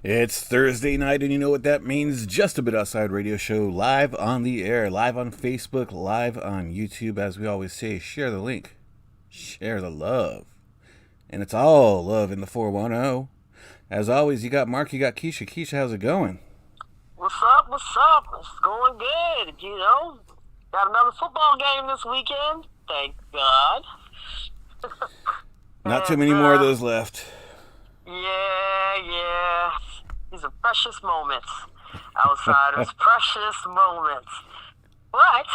It's Thursday night, and you know what that means. Just a Bit Outside radio show live on the air, live on Facebook, live on YouTube. As we always say, share the link, share the love. And it's all love in the 410. As always, you got Mark, you got Keisha. Keisha, how's it going? What's up? What's up? It's going good, Got another football game this weekend. Thank God. Not too And, many more of those left. yeah. These are precious moments. Outsiders, precious moments. But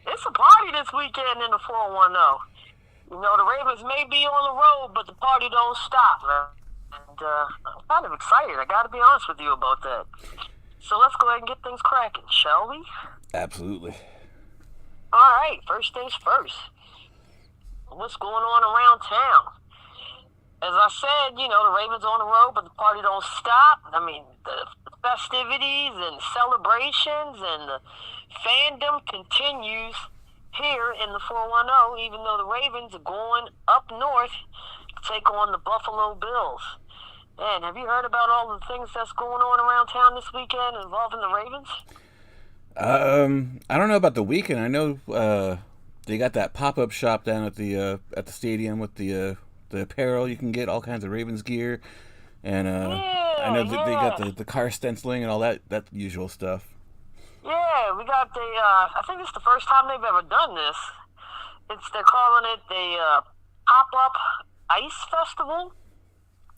it's a party this weekend in the 410. The Ravens may be on the road, but the party don't stop, man. And I'm kind of excited. I got to be honest with you about that. So let's go ahead and get things cracking, shall we? Absolutely. All right, first things first. What's going on around town? As I said, the Ravens on the road, but the party don't stop. I mean, the festivities and celebrations and the fandom continues here in the 410, even though the Ravens are going up north to take on the Buffalo Bills. Man, have you heard about all the things that's going on around town this weekend involving the Ravens? I don't know about the weekend. I know they got that pop-up shop down at the stadium with the apparel. You can get all kinds of Ravens gear, and I know that they got the car stenciling and all that usual stuff. Yeah, we got I think it's the first time they've ever done this. They're calling it the pop-up ice festival.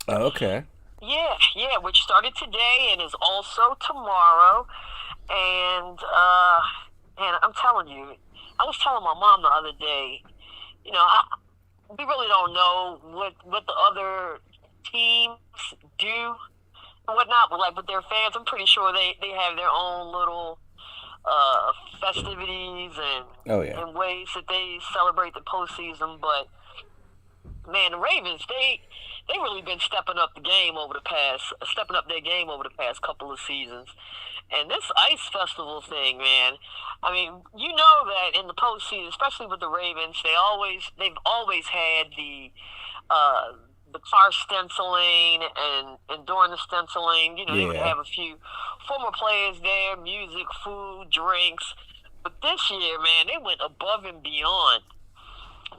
Oh, okay. Yeah, which started today and is also tomorrow. And I'm telling you, I was telling my mom the other day, we really don't know what the other teams do and whatnot, but like with their fans, I'm pretty sure they have their own little festivities and ways that they celebrate the postseason. But man, the Ravens, they really been stepping up their game over the past couple of seasons. And this ice festival thing, man, I mean, you know that in the postseason, especially with the Ravens, they've always had the car stenciling, and during the stenciling, they would have a few former players there, music, food, drinks. But this year, man, they went above and beyond.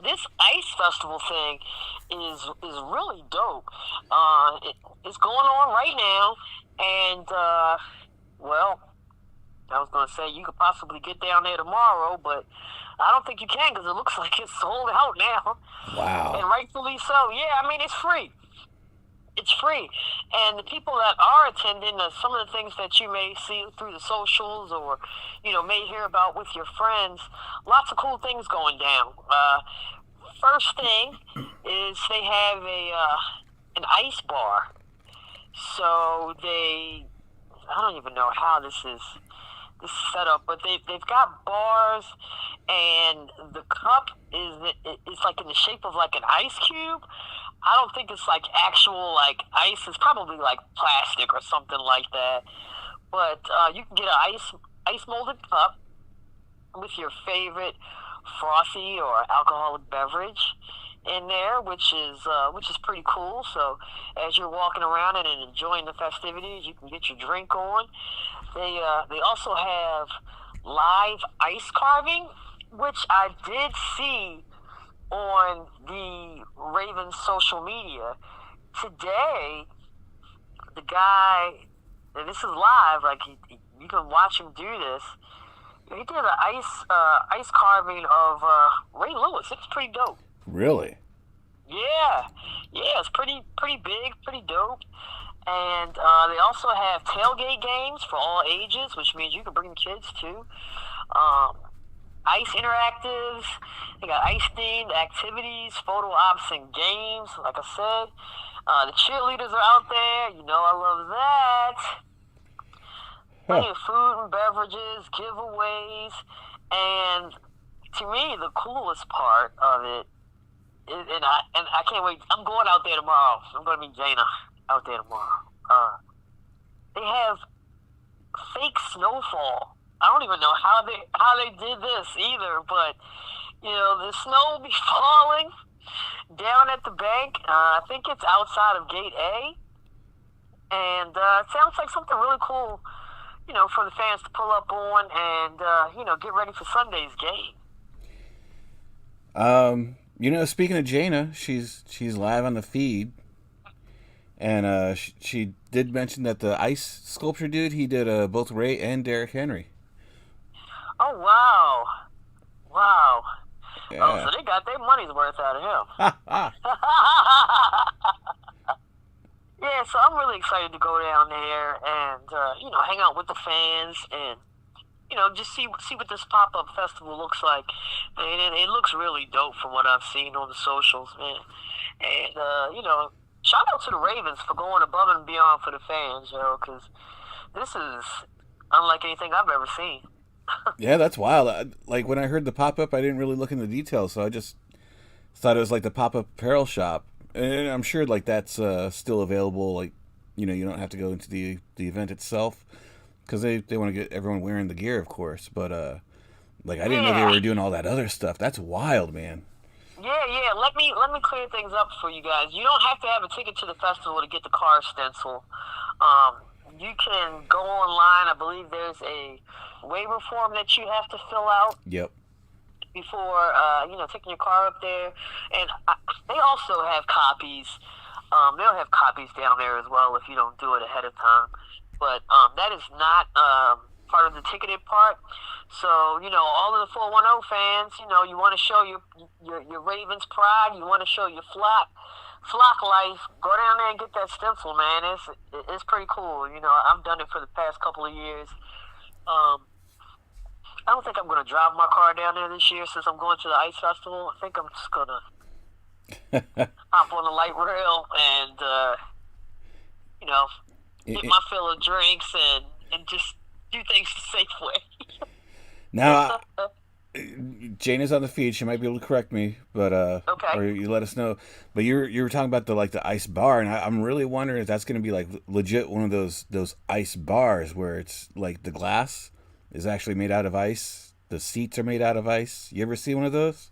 This ice festival thing is really dope. It's going on right now, and well, I was going to say you could possibly get down there tomorrow, but I don't think you can because it looks like it's sold out now. Wow. And rightfully so. Yeah, I mean, it's free. It's free. And the people that are attending, some of the things that you may see through the socials or, may hear about with your friends, lots of cool things going down. First thing is they have an ice bar. So I don't even know how this is set up, but they've got bars, and the cup is like in the shape of like an ice cube. I don't think it's like actual like ice. It's probably like plastic or something like that. But you can get an ice molded cup with your favorite frothy or alcoholic beverage in there, which is pretty cool. So as you're walking around and enjoying the festivities, you can get your drink on. They also have live ice carving, which I did see on the Ravens social media today. The guy, and this is live, like you can watch him do this. He did an ice carving of Ray Lewis. It's pretty dope. Really? Yeah, it's pretty big, pretty dope. And they also have tailgate games for all ages, which means you can bring kids too. Ice interactives. They got ice themed activities, photo ops, and games. Like I said, the cheerleaders are out there. I love that. Plenty of food and beverages, giveaways, and to me, the coolest part of it, and I can't wait. I'm going out there tomorrow. I'm going to meet Jana out there tomorrow. They have fake snowfall. I don't even know how they did this either, but the snow will be falling down at the bank. I think it's outside of Gate A. and it sounds like something really cool, for the fans to pull up on and get ready for Sunday's game. Speaking of Jaina, she's live on the feed, and she did mention that the ice sculpture dude, he did both Ray and Derrick Henry. Oh wow, wow. Oh, Yeah. so they got their money's worth out of him. Yeah, so I'm really excited to go down there and hang out with the fans and just see what this pop up festival looks like. And it looks really dope from what I've seen on the socials, man. And shout out to the Ravens for going above and beyond for the fans, because this is unlike anything I've ever seen. Yeah, that's wild. Like when I heard the pop up, I didn't really look into the details, so I just thought it was like the pop up apparel shop, and I'm sure like that's still available. Like, you don't have to go into the event itself because they want to get everyone wearing the gear, of course. But like I didn't know they were doing all that other stuff. That's wild, man. Yeah. Let me clear things up for you guys. You don't have to have a ticket to the festival to get the car stencil. You can go online. I believe there's a waiver form that you have to fill out. Yep. Before taking your car up there, and they also have copies. They'll have copies down there as well if you don't do it ahead of time. But that is not part of the ticketed part. So all of the 410 fans, you want to show your Ravens pride. You want to show your flock life. Go down there and get that stencil, man. It's pretty cool. I've done it for the past couple of years. I don't think I'm going to drive my car down there this year since I'm going to the ice festival. I think I'm just going to hop on the light rail and, get my fill of drinks and just do things the safe way. Now, Jane is on the feed. She might be able to correct me, but Okay. or you let us know. But you were talking about the ice bar, and I'm really wondering if that's going to be like legit one of those ice bars where it's like the glass is actually made out of ice. The seats are made out of ice. You ever see one of those?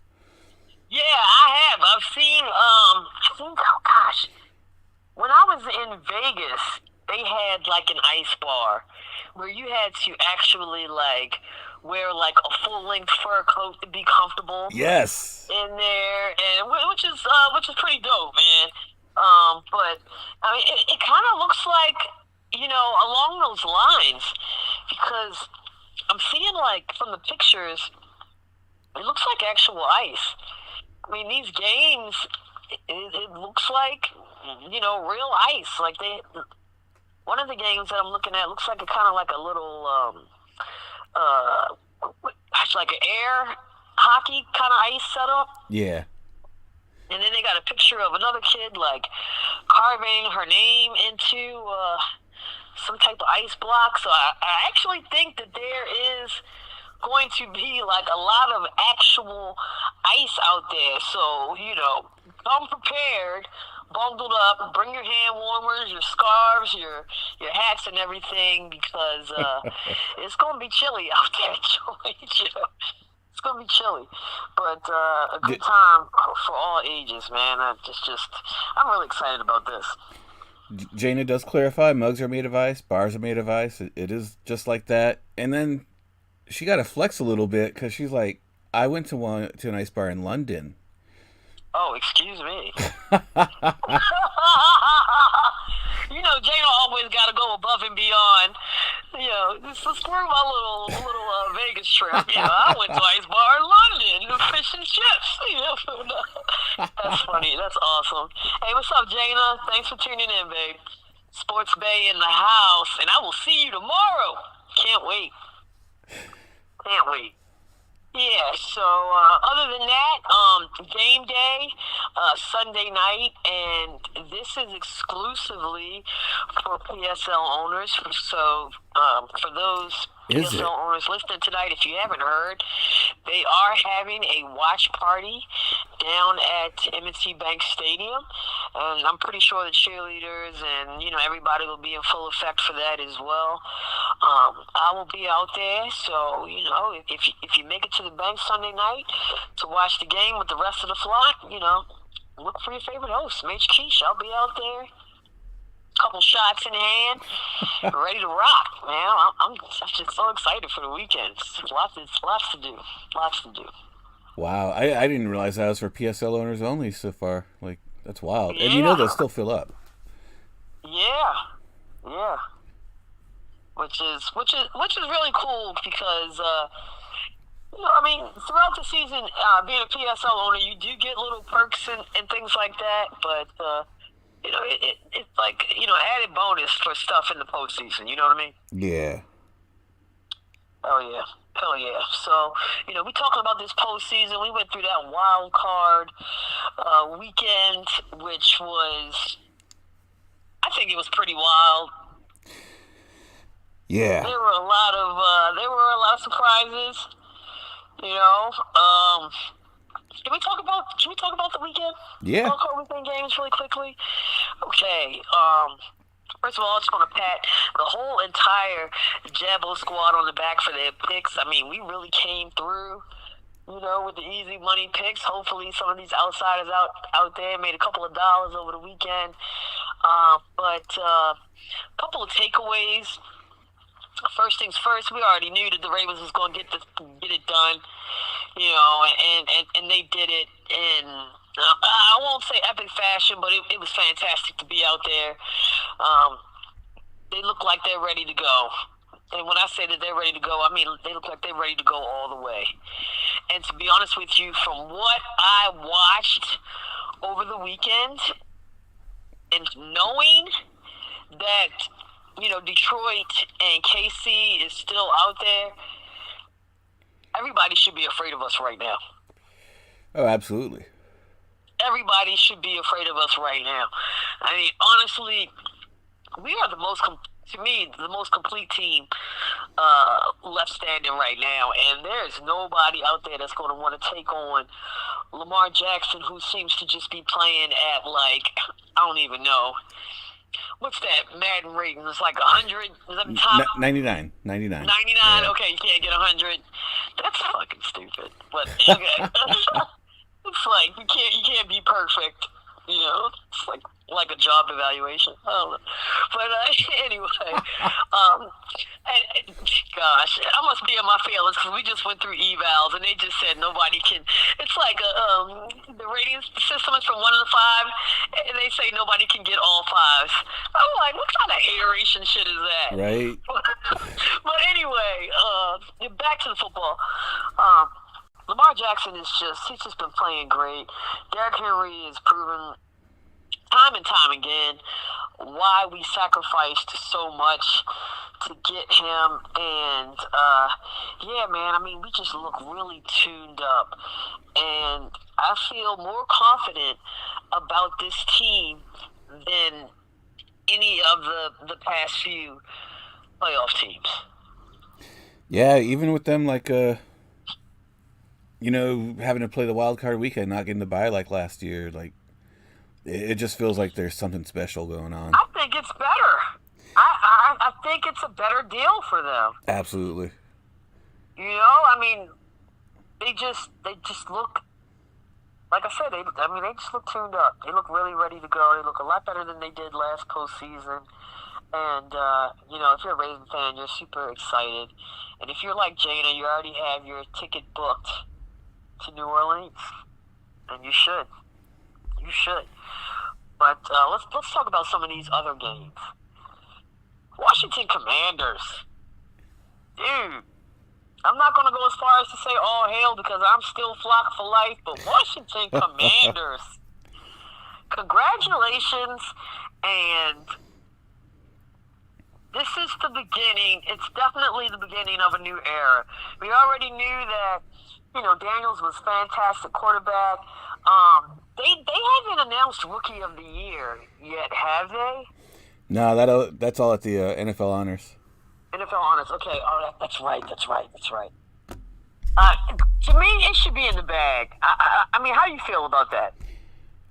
Yeah, I have. I've seen, oh gosh, when I was in Vegas, they had like an ice bar where you had to actually like wear like a full length fur coat to be comfortable. Yes. In there, and which is pretty dope, man. But I mean, it kind of looks like along those lines because I'm seeing like from the pictures, it looks like actual ice. I mean, these games, it looks like real ice. Like one of the games that I'm looking at looks like a kind of like a little it's like an air hockey kind of ice setup. Yeah. And then they got a picture of another kid like carving her name into some type of ice block. So I actually think that there is going to be like a lot of actual ice out there. So, come prepared, bundled up, bring your hand warmers, your scarves, your hats and everything because it's going to be chilly out there, Joey. It's going to be chilly. But a good time for all ages, man. I'm really excited about this. Jaina does clarify mugs are made of ice, bars are made of ice. It is just like that. And then she got to flex a little bit because she's like, I went to an ice bar in London. Oh, excuse me. Jaina always got to go above and beyond. Screw my little Vegas trip. I went to ice bar in London, fish and chips. That's funny. That's awesome. Hey, what's up, Jaina? Thanks for tuning in, babe. Sports Bay in the house, and I will see you tomorrow. Can't wait. Can't wait. Yeah, so other than that, game day, Sunday night, and this is exclusively for PSL owners. So for those PSL owners listening tonight, if you haven't heard, they are having a watch party down at M&T Bank Stadium, and I'm pretty sure the cheerleaders and everybody will be in full effect for that as well. I will be out there, so if you make it to the bank Sunday night to watch the game with the rest of the flock, look for your favorite host, Mitch Keish. I'll be out there couple shots in hand, ready to rock, man. I'm just so excited for the weekend. Lots to do. Lots to do. Wow, I didn't realize that was for PSL owners only so far. Like, that's wild. Yeah. And you know they'll still fill up. Yeah. Which is really cool because I mean, throughout the season, being a PSL owner, you do get little perks and things like that, but it's like added bonus for stuff in the postseason. You know what I mean? Yeah. Hell yeah. So, we talking about this postseason. We went through that wild card weekend, which was, I think it was pretty wild. Yeah. There were a lot of surprises. Can we talk about the weekend? Yeah. Wild card weekend games really quickly. Okay. First of all, I just want to pat the whole entire JABO squad on the back for their picks. I mean, we really came through, with the easy money picks. Hopefully some of these outsiders out there made a couple of dollars over the weekend. But a couple of takeaways. First things first, we already knew that the Ravens was going to get it done, and they did it in, I won't say epic fashion, but it was fantastic to be out there. They look like they're ready to go. And when I say that they're ready to go, I mean they look like they're ready to go all the way. And to be honest with you, from what I watched over the weekend, and knowing that, Detroit and KC is still out there, everybody should be afraid of us right now. Oh, absolutely. Everybody should be afraid of us right now. I mean, honestly, we are the most complete team left standing right now, and there's nobody out there that's going to want to take on Lamar Jackson, who seems to just be playing at, like, I don't even know. What's that Madden rating? It's like 100. Is that the top? 99. 99. Yeah. Okay, you can't get 100. That's fucking stupid. But okay, it's like you can't be perfect. It's like a job evaluation. I don't know. But anyway, gosh, I must be in my feelings because we just went through evals and they just said nobody can. It's like the rating system is from 1 to 5, and they say nobody can get all 5s. I'm like, what kind of hateration shit is that? Right. But anyway, back to the football. Lamar Jackson he's just been playing great. Derrick Henry is proven time and time again why we sacrificed so much to get him. And yeah, man, I mean, we just look really tuned up, and I feel more confident about this team than any of the past few playoff teams. Yeah, even with them, like having to play the wild card weekend, not getting to bye like last year, like it just feels like there's something special going on. I think it's better. I think it's a better deal for them. Absolutely. I mean, they just look, like I said, they just look tuned up. They look really ready to go. They look a lot better than they did last postseason. And, if you're a Ravens fan, you're super excited. And if you're like Jana, you already have your ticket booked to New Orleans. And you should. You should. But let's talk about some of these other games. Washington Commanders. Dude, I'm not going to go as far as to say all hail because I'm still flock for life, but Washington Commanders. Congratulations, and this is the beginning. It's definitely the beginning of a new era. We already knew that, Daniels was fantastic quarterback. They haven't announced Rookie of the Year yet, have they? No, that's all at the NFL Honors. NFL Honors, okay. Oh, that's right. To me, it should be in the bag. I mean, how do you feel about that?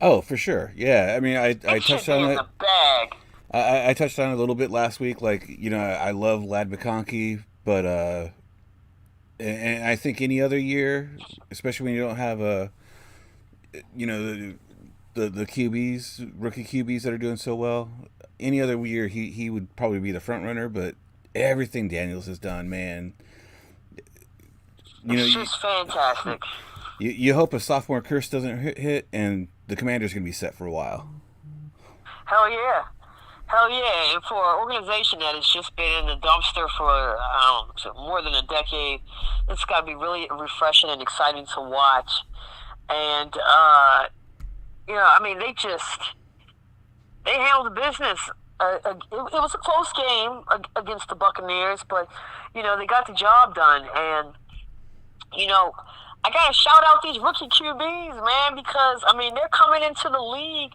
Oh, for sure. Yeah, I mean, I touched on it. In the bag. I touched on it a little bit last week. Like, I love Lad McConkey, but and I think any other year, especially when you don't have the QBs, rookie QBs that are doing so well, any other year he would probably be the front runner, but everything Daniels has done, man. It's just fantastic. You hope a sophomore curse doesn't hit, and the Commander's going to be set for a while. Hell yeah. Hell yeah. And for an organization that has just been in the dumpster for more than a decade, it's got to be really refreshing and exciting to watch. And, they handled the business. It was a close game against the Buccaneers, but, they got the job done. And, I got to shout out these rookie QBs, man, because, they're coming into the league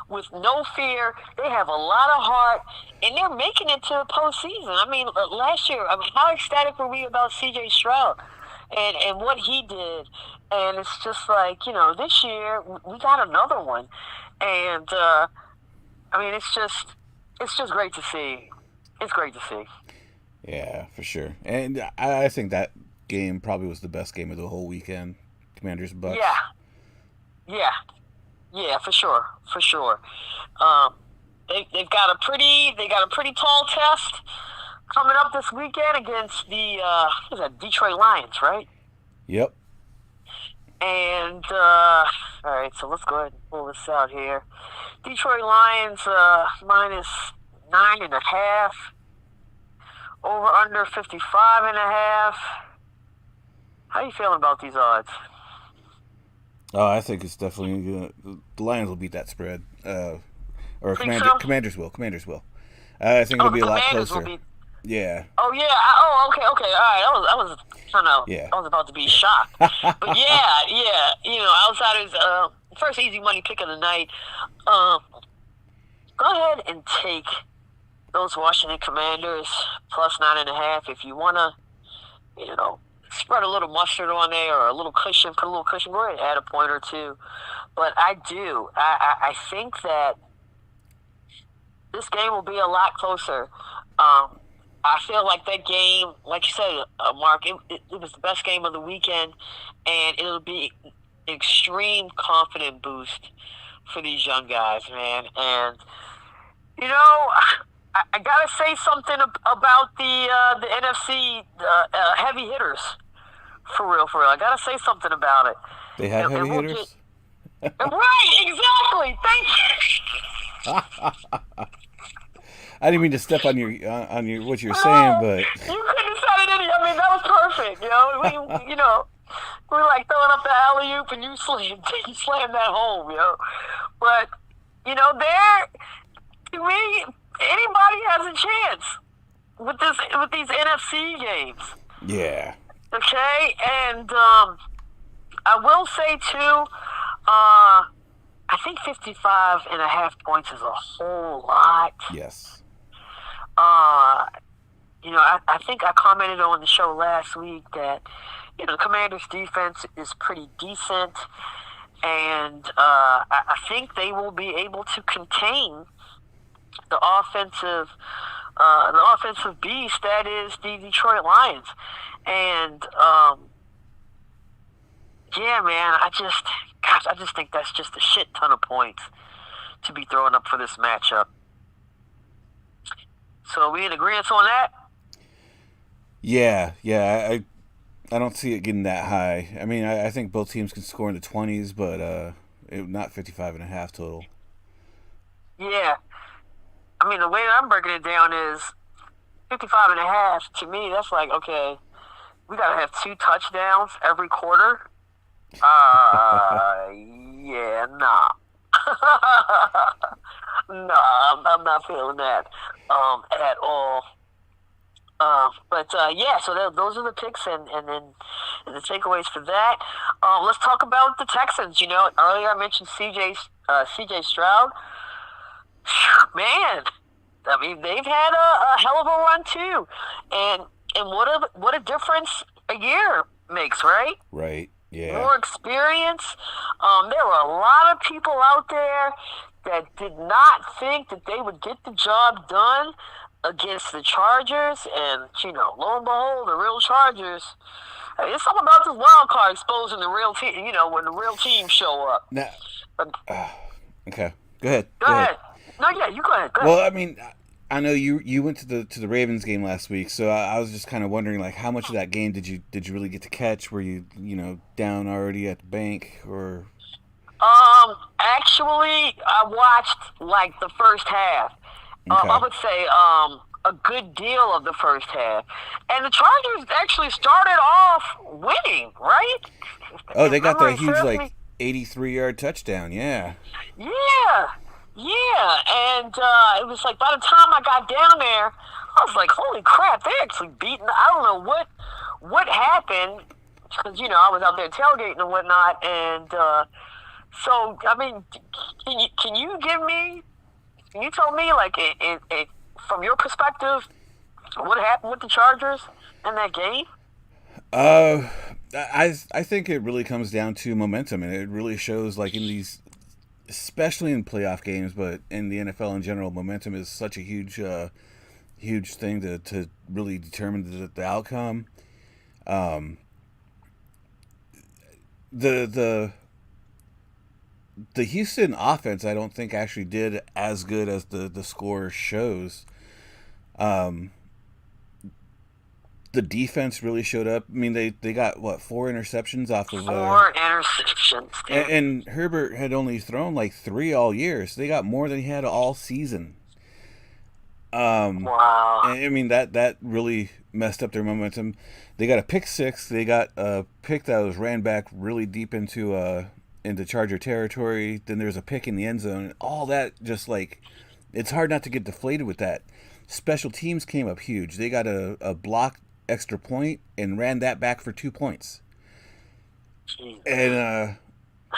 with no fear. They have a lot of heart, and they're making it to the postseason. Last year, how ecstatic were we about C.J. Stroud and what he did? And it's just like, this year we got another one. And, it's just great to see. It's great to see. Yeah, for sure. And I think that game probably was the best game of the whole weekend. Commanders Bucks. Yeah, for sure. They've got a pretty tall test coming up this weekend against the Detroit Lions, right? Yep. And all right, so let's go ahead and pull this out here. Detroit Lions minus 9.5. Over under 55.5. How you feeling about these odds? Oh, I think it's definitely the Lions will beat that spread. Commanders will. I think it'll be a lot closer. Yeah. Oh yeah. Okay. All right. I was kind of. Yeah. I was about to be shocked. But yeah. Outsiders. First easy money pick of the night. Go ahead and take those Washington Commanders plus 9.5 if you wanna. Spread a little mustard on there or a little cushion. Put a little cushion. Go ahead and add a point or two. But I do. I think that this game will be a lot closer. I feel like that game, like you said, Mark, it was the best game of the weekend, and it'll be an extreme confident boost for these young guys, man. And, I got to say something about the NFC heavy hitters. For real. I got to say something about it. They have heavy hitters? Right, exactly. Thank you. I didn't mean to step on your what you're saying, but you couldn't have said it any. That was perfect. We were like throwing up the alley oop, and you slammed that home. But to me, anybody has a chance with these NFC games. Yeah. Okay, and I will say too, I think 55.5 points is a whole lot. Yes. I think I commented on the show last week that, the Commanders' defense is pretty decent, and I think they will be able to contain the offensive beast that is the Detroit Lions. And, yeah, man, I just think that's just a shit ton of points to be throwing up for this matchup. So are we in agreement on that? Yeah. I don't see it getting that high. I think both teams can score in the 20s, but not 55.5 total. Yeah. The way that I'm breaking it down is 55.5. To me, that's like, okay, we got to have 2 touchdowns every quarter. Yeah, nah. No, I'm not feeling that at all. So those are the picks and then the takeaways for that. Let's talk about the Texans. Earlier I mentioned C.J. Stroud. Man, they've had a hell of a run too, and what a difference a year makes, right? Right. Yeah. More experience. There were a lot of people out there that did not think that they would get the job done against the Chargers, and lo and behold, the real Chargers. Hey, it's something about this wild card exposing the real team. When the real team show up. Now, okay, go ahead. Go ahead. No, yeah, you go ahead. Go Well, ahead. I mean, I know you went to the Ravens game last week, so I was just kind of wondering, like, how much of that game did you really get to catch? Were you down already at the bank, or? Actually, I watched like the first half. I Okay. would say a good deal of the first half, and the Chargers actually started off winning, right? Oh, If they got that memory huge serves like me, 83-yard touchdown. Yeah. yeah, yeah, and it was like by the time I got down there, I was like, "Holy crap! They actually beaten." I don't know what happened because I was out there tailgating and whatnot, and so I mean, can you give me? Can you tell me like from your perspective what happened with the Chargers in that game? Uh, I think it really comes down to momentum, and it really shows like in these, especially in playoff games, but in the NFL in general, momentum is such a huge thing to really determine the outcome. Um, the the Houston offense, I don't think actually did as good as the score shows. Um, the defense really showed up. I mean, they got what, four interceptions off of, 4 interceptions, dude. and Herbert had only thrown like three all year, so they got more than he had all season. Um, Wow. and I mean that really messed up their momentum. They got a pick six. They got a pick that was ran back really deep into Charger territory. Then there's a pick in the end zone. All that just like, it's hard not to get deflated with that. Special teams came up huge. They got a block extra point and ran that back for 2 points. And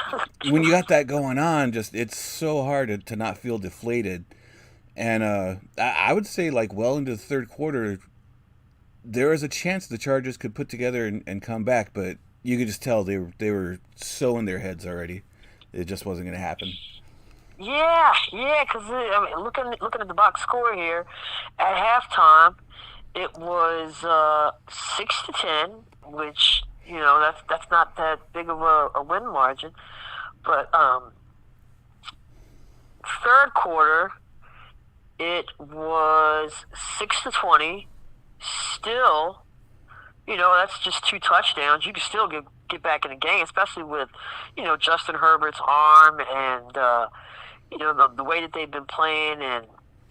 Jesus. when you got that going on, just it's so hard to not feel deflated. And I would say like well into the third quarter, there was a chance the Chargers could put together and come back, but you could just tell they were so in their heads already. It just wasn't going to happen. Yeah, yeah. Because I mean, looking at the box score here, at halftime, it was 6-10, which that's not that big of a win margin. But third quarter, it was 6-20. Still, that's just 2 touchdowns. You can still get back in the game, especially with Justin Herbert's arm and the way that they've been playing and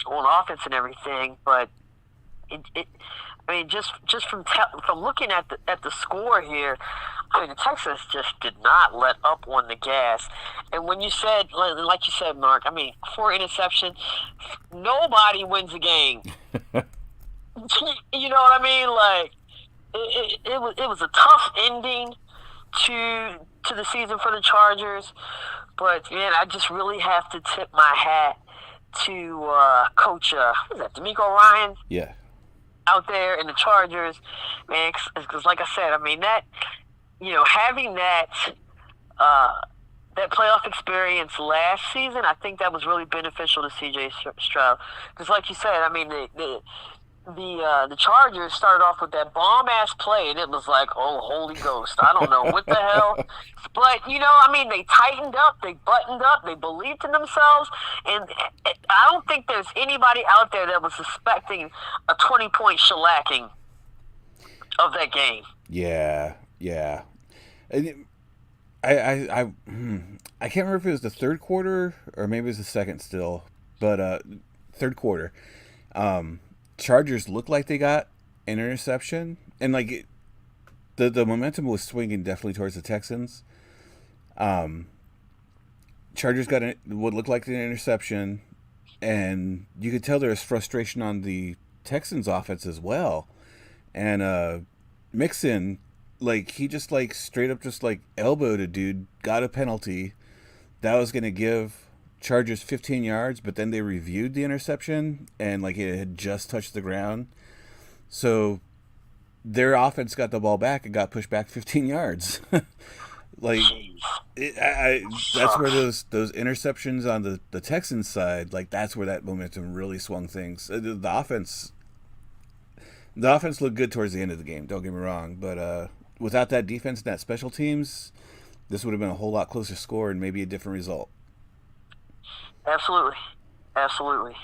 on offense and everything. But it I mean, just from looking at the score here, I mean, the Texans just did not let up on the gas. And when you said, like you said, Mark, I mean, 4 interceptions, nobody wins a game. You know what I mean? Like it was a tough ending to the season for the Chargers, but man, I just really have to tip my hat to Coach what is that, D'Amico Ryan Yeah. out there in the Chargers, man. Because like I said, I mean that having uh, that playoff experience last season, I think that was really beneficial to C.J. Stroud. Because like you said, I mean the Chargers started off with that bomb ass play, and it was like, oh, Holy Ghost, I don't know what the hell. But I mean, they tightened up, they buttoned up, they believed in themselves, and I don't think there's anybody out there that was expecting a 20-point shellacking of that game. Yeah. Yeah. And I can't remember if it was the third quarter or maybe it was the second still, but third quarter. Chargers looked like they got an interception, and like the momentum was swinging definitely towards the Texans. Chargers got what looked like an interception, and you could tell there was frustration on the Texans offense as well. And Mixon, like he just like straight up just like elbowed a dude, got a penalty that was gonna give Chargers 15 yards, but then they reviewed the interception and like it had just touched the ground. So their offense got the ball back and got pushed back 15 yards. Like Jeez. that's where Sucks. those interceptions on the Texans side, like that's where that momentum really swung things. The offense looked good towards the end of the game. Don't get me wrong, but without that defense and that special teams, this would have been a whole lot closer score and maybe a different result. Absolutely. Absolutely.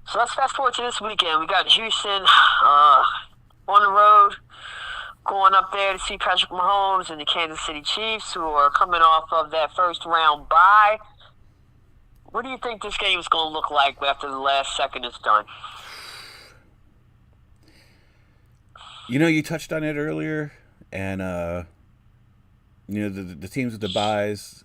So let's fast forward to this weekend. We got Houston on the road, going up there to see Patrick Mahomes and the Kansas City Chiefs, who are coming off of that first round bye. What do you think this game is going to look like after the last second is done? You touched on it earlier, and the teams with the buys.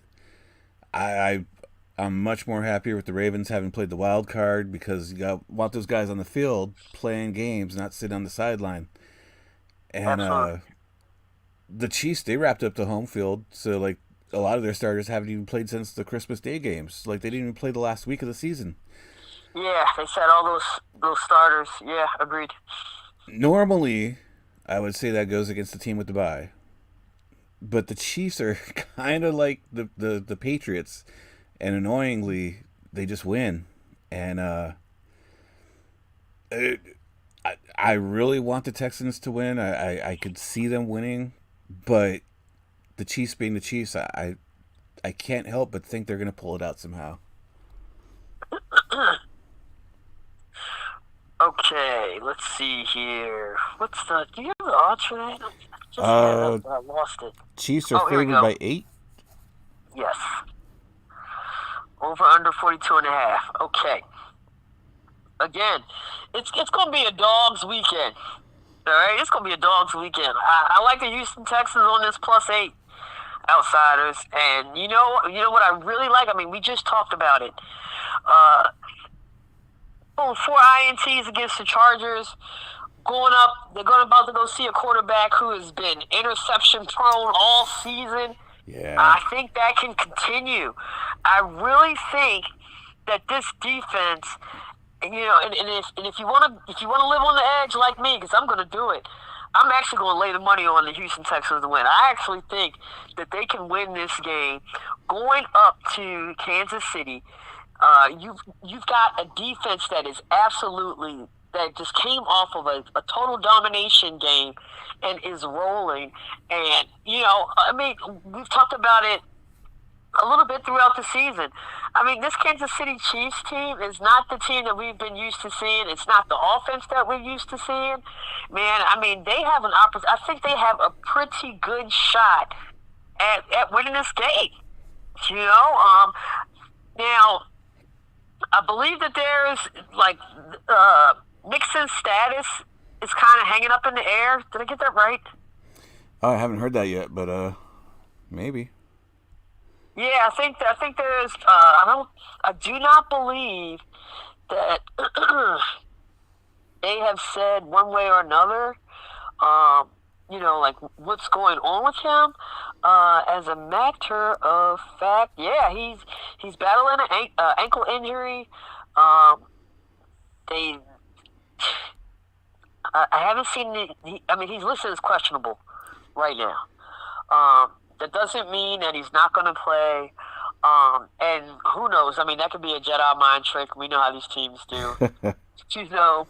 I'm much more happier with the Ravens having played the wild card, because you want those guys on the field playing games, not sitting on the sideline. And the Chiefs, they wrapped up the home field, so like a lot of their starters haven't even played since the Christmas Day games. Like they didn't even play the last week of the season. Yeah, they said all those starters. Yeah, agreed. Normally, I would say that goes against the team with the bye, but the Chiefs are kind of like the Patriots, and annoyingly, they just win. And I really want the Texans to win. I could see them winning, but the Chiefs being the Chiefs, I can't help but think they're going to pull it out somehow. Okay, let's see here. Do you have the odds for that? I lost it. Chiefs are favored by 8? Yes. Over under 42.5. Okay. Again, it's going to be a dog's weekend. All right, it's going to be a dog's weekend. I like the Houston Texans on this +8 outsiders, and you know what I really like. I mean, we just talked about it. 4 INTs against the Chargers. They're about to go see a quarterback who has been interception prone all season. Yeah. I think that can continue. I really think that this defense, and if you want to live on the edge like me, because I'm going to do it, I'm actually going to lay the money on the Houston Texans to win. I actually think that they can win this game. Going up to Kansas City, you've got a defense that just came off of a total domination game and is rolling. And we've talked about it a little bit throughout the season. I mean, this Kansas City Chiefs team is not the team that we've been used to seeing. It's not the offense that we're used to seeing. Man, I mean, they have an opportunity. I think they have a pretty good shot at winning this game. Now, I believe that there's Mixon's status is kind of hanging up in the air. Did I get that right? Oh, I haven't heard that yet, but maybe. Yeah, I think there's. I do not believe that they have said one way or another. What's going on with him. As a matter of fact, yeah, he's battling an ankle injury. I haven't seen he's listed as questionable right now. That doesn't mean that he's not going to play. And who knows? I mean, that could be a Jedi mind trick. We know how these teams do.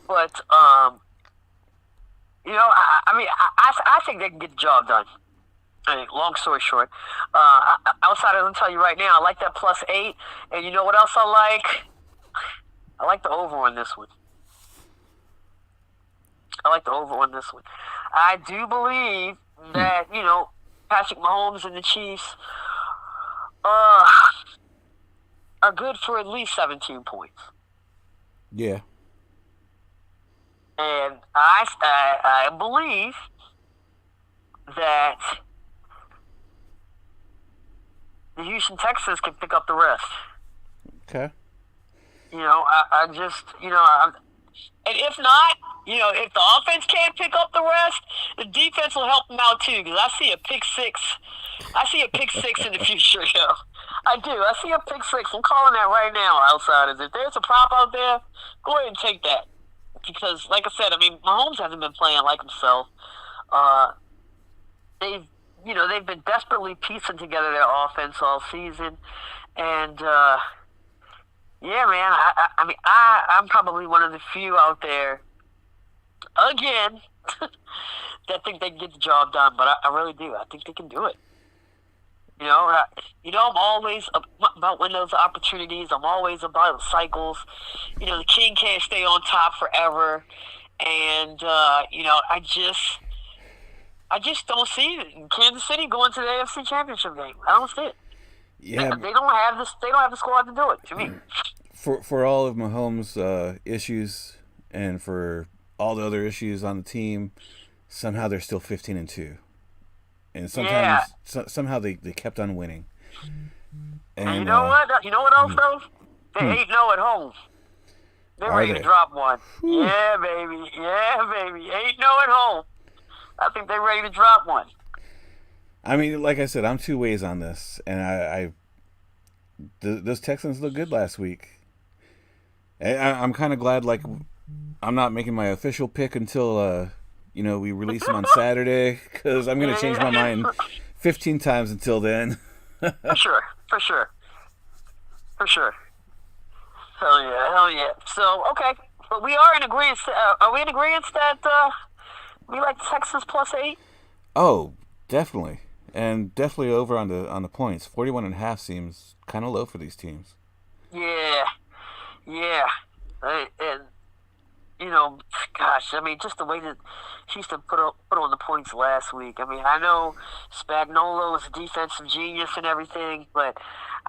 But I think they can get the job done. I mean, long story short, outsiders, I'll tell you right now, I like that +8. And you know what else I like? I like the over on this one. I do believe that, Patrick Mahomes and the Chiefs are good for at least 17 points. Yeah. And I believe that the Houston Texans can pick up the rest. Okay. And if not, if the offense can't pick up the rest, the defense will help them out too. Because I see a pick six. I see a pick six in the future, I do. I see a pick six. I'm calling that right now, outsiders. If there's a prop out there, go ahead and take that. Because, like I said, Mahomes hasn't been playing like himself. They've been desperately piecing together their offense all season, and yeah, man. I'm probably one of the few out there, again, that think they can get the job done. But I really do. I think they can do it. I'm always about when those opportunities. I'm always about cycles. The king can't stay on top forever, and I just don't see it. Kansas City going to the AFC Championship game. I don't see it. Yeah, They don't have this. They don't have the squad to do it. To me, for all of Mahomes' issues and for all the other issues on the team, somehow they're still 15-2, and yeah. somehow they kept on winning. And you And know what? You know what else though? They hmm, 8-0 at home. They're are ready to they? drop one. Whew. Yeah, baby. Yeah, baby. 8-0 at home. I think they're ready to drop one. I mean, like I said, I'm two ways on this, and those Texans look good last week. I'm kind of glad, like, I'm not making my official pick until we release them on Saturday, because I'm gonna change my mind Yeah. 15 times until then. For sure. For sure. For sure. Hell yeah. Hell yeah. So, okay. But we are in agreement. Are we in agreement that we like Texas +8? Oh, definitely, and definitely over on the points. 41.5 seems kind of low for these teams. Yeah. Yeah. And gosh, I mean, just the way that Houston put on the points last week. I mean, I know Spagnuolo is a defensive genius and everything, but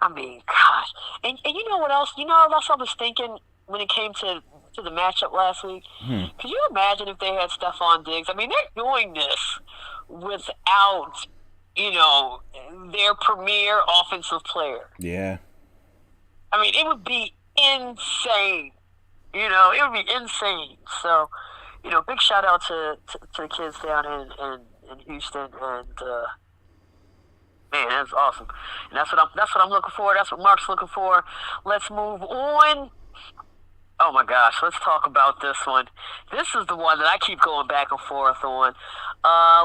I mean, gosh, and you know what else? You know what else I was thinking when it came to the matchup last week? Hmm. Could you imagine if they had Stephon Diggs? I mean, they're doing this without their premier offensive player. Yeah. I mean, it would be insane. It would be insane. So, big shout out to the kids down in Houston, and man, that's awesome. And that's what I'm looking for. That's what Mark's looking for. Let's move on. Oh my gosh, let's talk about this one. This is the one that I keep going back and forth on.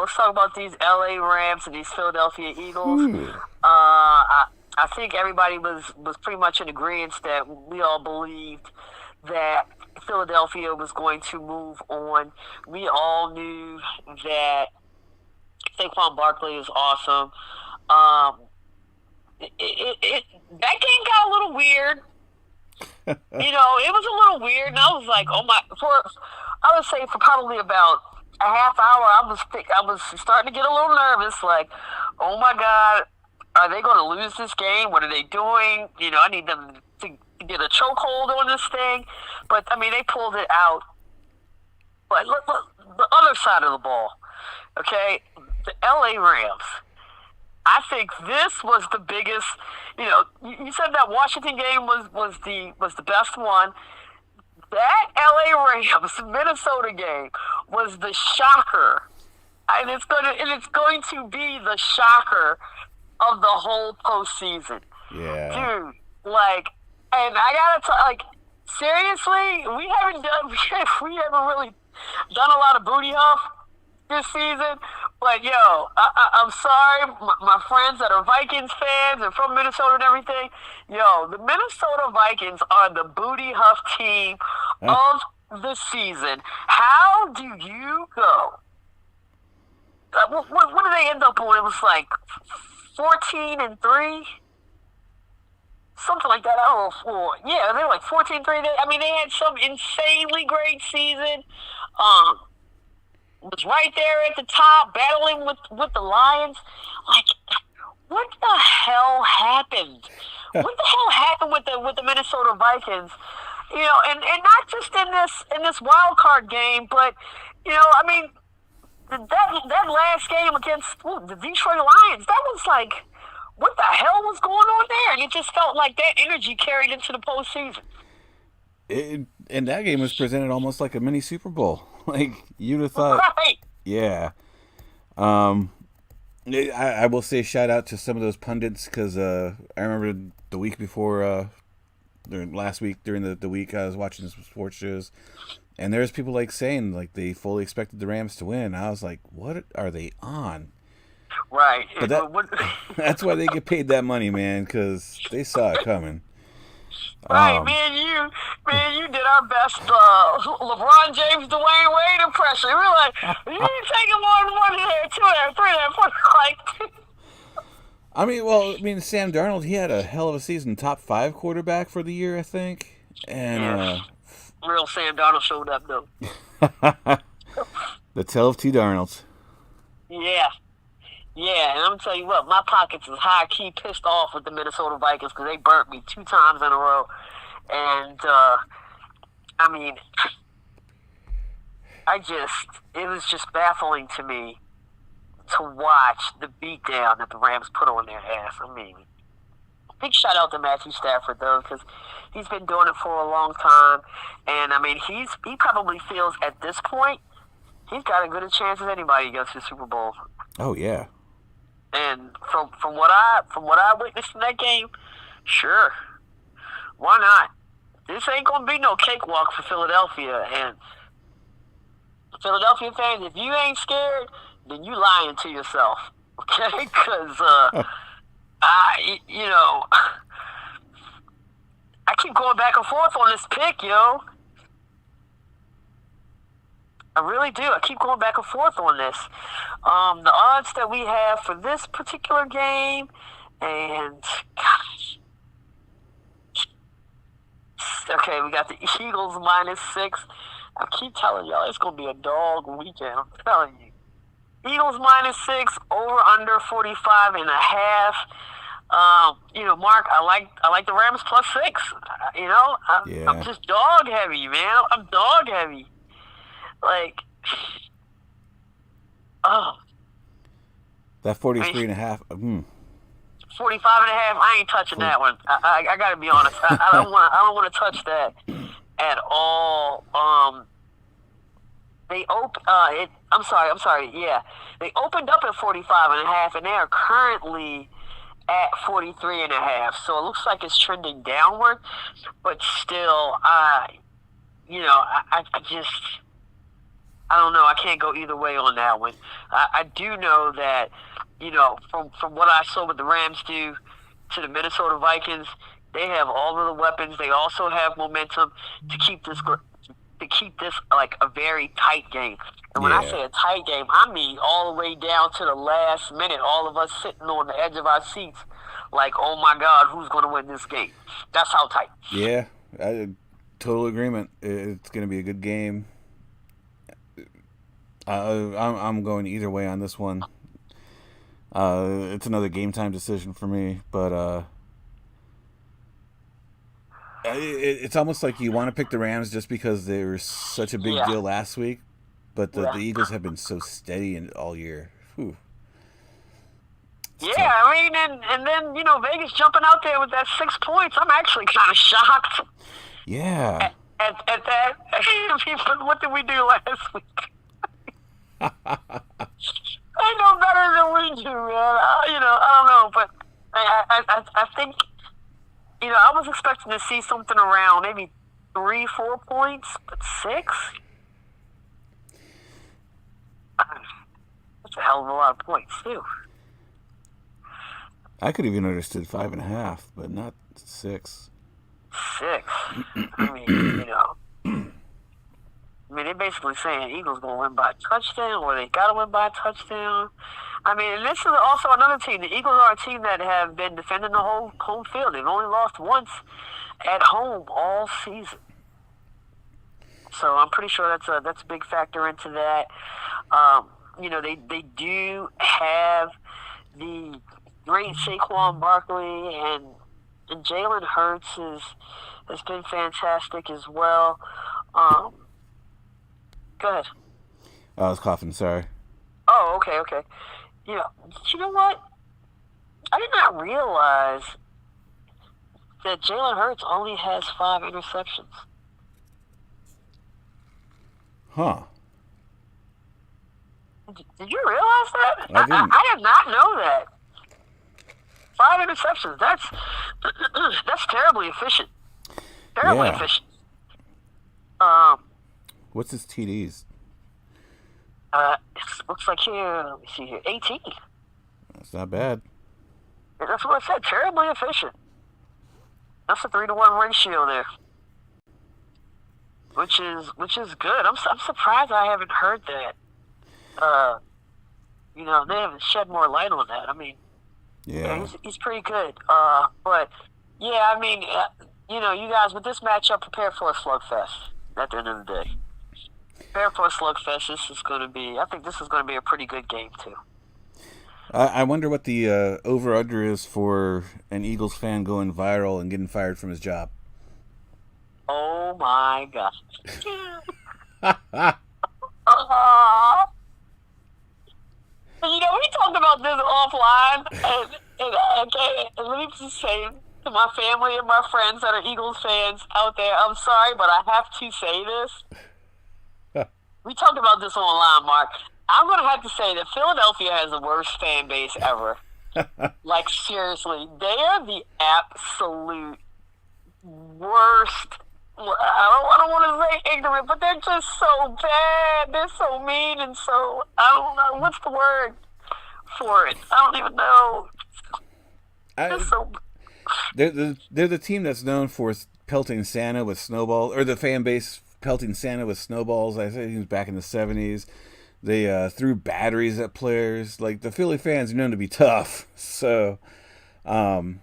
Let's talk about these LA Rams and these Philadelphia Eagles. Ooh. I think everybody was pretty much in agreement that we all believed that Philadelphia was going to move on. We all knew that Saquon Barkley is awesome. That game got a little weird. It was a little weird, and I was like, oh my! I would say for probably about a half hour, I was starting to get a little nervous. Like, oh my God, are they going to lose this game? What are they doing? I need them to get a chokehold on this thing. But I mean, they pulled it out. But look, the other side of the ball, okay? The LA Rams. I think this was the biggest. You said that Washington game was the best one. That LA Rams Minnesota game was the shocker, and it's going to be the shocker of the whole postseason. Yeah. Dude, like, and I gotta seriously, we haven't really done a lot of booty huff this season. But I'm sorry, my friends that are Vikings fans and from Minnesota and everything. The Minnesota Vikings are the booty huff team of the season. How do you go? What did they end up on? It was like 14-3, something like that. Yeah, they were like 14-3. I mean, they had some insanely great season. Was right there at the top, battling with the Lions. Like, what the hell happened? What the hell happened with the Minnesota Vikings? And not just in this wild card game, but I mean, that last game against the Detroit Lions, that was like, what the hell was going on there? And it just felt like that energy carried into the postseason. And that game was presented almost like a mini Super Bowl. Like, you'd have thought, Right. yeah. I will say shout out to some of those pundits, because I remember the week before, last week during the week, I was watching some sports shows, and there's people like saying like they fully expected the Rams to win. I was like, what are they on? Right. But that's why they get paid that money, man, because they saw it coming. Right, me and you did our best LeBron James, Dwayne Wade impression. We were like, you ain't taking more than one there, two there, three there, four. Like, I mean, well, I mean, Sam Darnold, he had a hell of a season, top 5 quarterback for the year, I think. Yeah, And real Sam Darnold showed up though. the tale of two Darnolds. Yeah, yeah, and I'm gonna tell you what, my pockets is high key pissed off with the Minnesota Vikings because they burnt me 2 times in a row, and I mean, it was just baffling to me to watch the beatdown that the Rams put on their ass. I mean, big shout out to Matthew Stafford though, because he's been doing it for a long time, and I mean, he probably feels at this point he's got as good a chance as anybody against the Super Bowl. Oh yeah. And from what I witnessed in that game, sure, why not? This ain't gonna be no cakewalk for Philadelphia. And Philadelphia fans, if you ain't scared, then you lying to yourself, okay? Because you know, I keep going back and forth on this pick, yo. I really do. I keep going back and forth on this. The odds that we have for this particular game, and gosh, okay, we got the Eagles -6. I keep telling y'all it's gonna be a dog weekend. I'm telling you. Eagles -6, over under 45.5. You know, Mark, I like the Rams +6. You know, I'm just dog heavy, man. I'm dog heavy. Like, oh. That 43.5. 45.5. I ain't touching that one. I gotta be honest. I don't want to touch that at all. I'm sorry. Yeah, they opened up at 45.5, and they are currently at 43.5. So it looks like it's trending downward, but still, I don't know. I can't go either way on that one. I do know that, you know, from what I saw what the Rams do to the Minnesota Vikings, they have all of the weapons. They also have momentum to keep this like a very tight game. And when I say a tight game, I mean all the way down to the last minute, all of us sitting on the edge of our seats like, oh my God, who's going to win this game? That's how tight. Yeah, total agreement. It's going to be a good game. I'm going either way on this one. It's another game time decision for me, but it's almost like you want to pick the Rams just because they were such a big deal last week, but the Eagles have been so steady all year. Whew. Yeah, I mean, and then, you know, Vegas jumping out there with that 6 points. I'm actually kind of shocked. Yeah. At that. I mean, what did we do last week? I know better than we do, man. I don't know, but I think, you know, I was expecting to see something around maybe 3-4 points, but 6? That's a hell of a lot of points, too. I could even understood 5.5, but not 6. 6? I mean, you know. I mean, they're basically saying Eagles going to win by a touchdown, or they got to win by a touchdown. I mean, and this is also another team. The Eagles are a team that have been defending the whole home field. They've only lost once at home all season. So I'm pretty sure that's a big factor into that. You know, they do have the great Saquon Barkley, and Jalen Hurts has been fantastic as well. Go ahead. I was coughing, sorry. Oh, okay. You know what? I did not realize that Jalen Hurts only has 5 interceptions. Huh. Did you realize that? I didn't. I did not know that. 5 interceptions. That's terribly efficient. Terribly efficient. What's his TDs? It looks like here, let me see here, 18. That's not bad. That's what I said, terribly efficient. That's a 3-to-1 ratio there. Which is good. I'm surprised I haven't heard that. You know, they haven't shed more light on that. I mean, Yeah, Yeah. he's pretty good. But yeah, I mean, you guys with this matchup, prepare for a slugfest. At the end of the day, prepare for a slugfest. This is going to be. I think this is going to be a pretty good game too. I wonder what the over under is for an Eagles fan going viral and getting fired from his job. Oh my gosh. uh, we talked about this offline, and let me just say to my family and my friends that are Eagles fans out there, I'm sorry, but I have to say this. We talked about this online, Mark. I'm going to have to say that Philadelphia has the worst fan base ever. Like, seriously, they are the absolute worst. I don't want to say ignorant, but they're just so bad. They're so mean and so, I don't know, what's the word for it? I don't even know. They're the team that's known for pelting Santa with snowballs, or the fan base pelting Santa with snowballs. I think it was back in the 70s. They threw batteries at players. Like, the Philly fans are known to be tough. So, and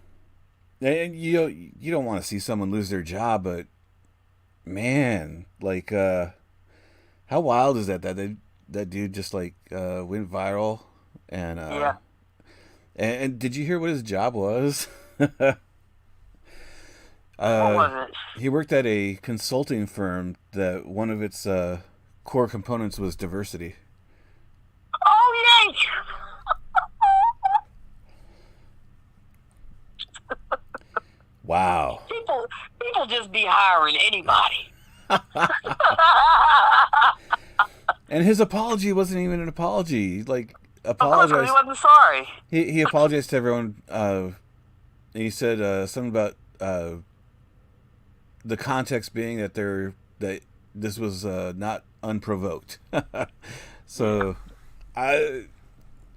you don't want to see someone lose their job, but man, like, how wild is that dude just like went viral and Yeah. and did you hear what his job was? What was it? He worked at a consulting firm that one of its core components was diversity. Oh, yay! Wow. People just be hiring anybody. And his apology wasn't even an apology. Like, Of course, 'cause he apologized. wasn't sorry. He apologized to everyone. He said something about the context being that this was not unprovoked. So,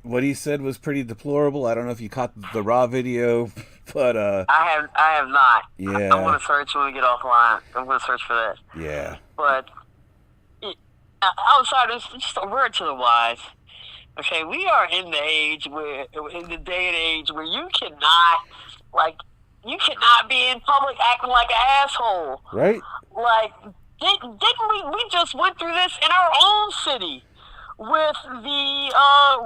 what he said was pretty deplorable. I don't know if you caught the raw video, but I have not. yeah, I'm gonna search when we get offline. I'm gonna search for that. yeah, But outside of this, just a word to the wise. Okay, we are in the day and age where you cannot be in public acting like an asshole. right. Like, didn't we just went through this in our own city with the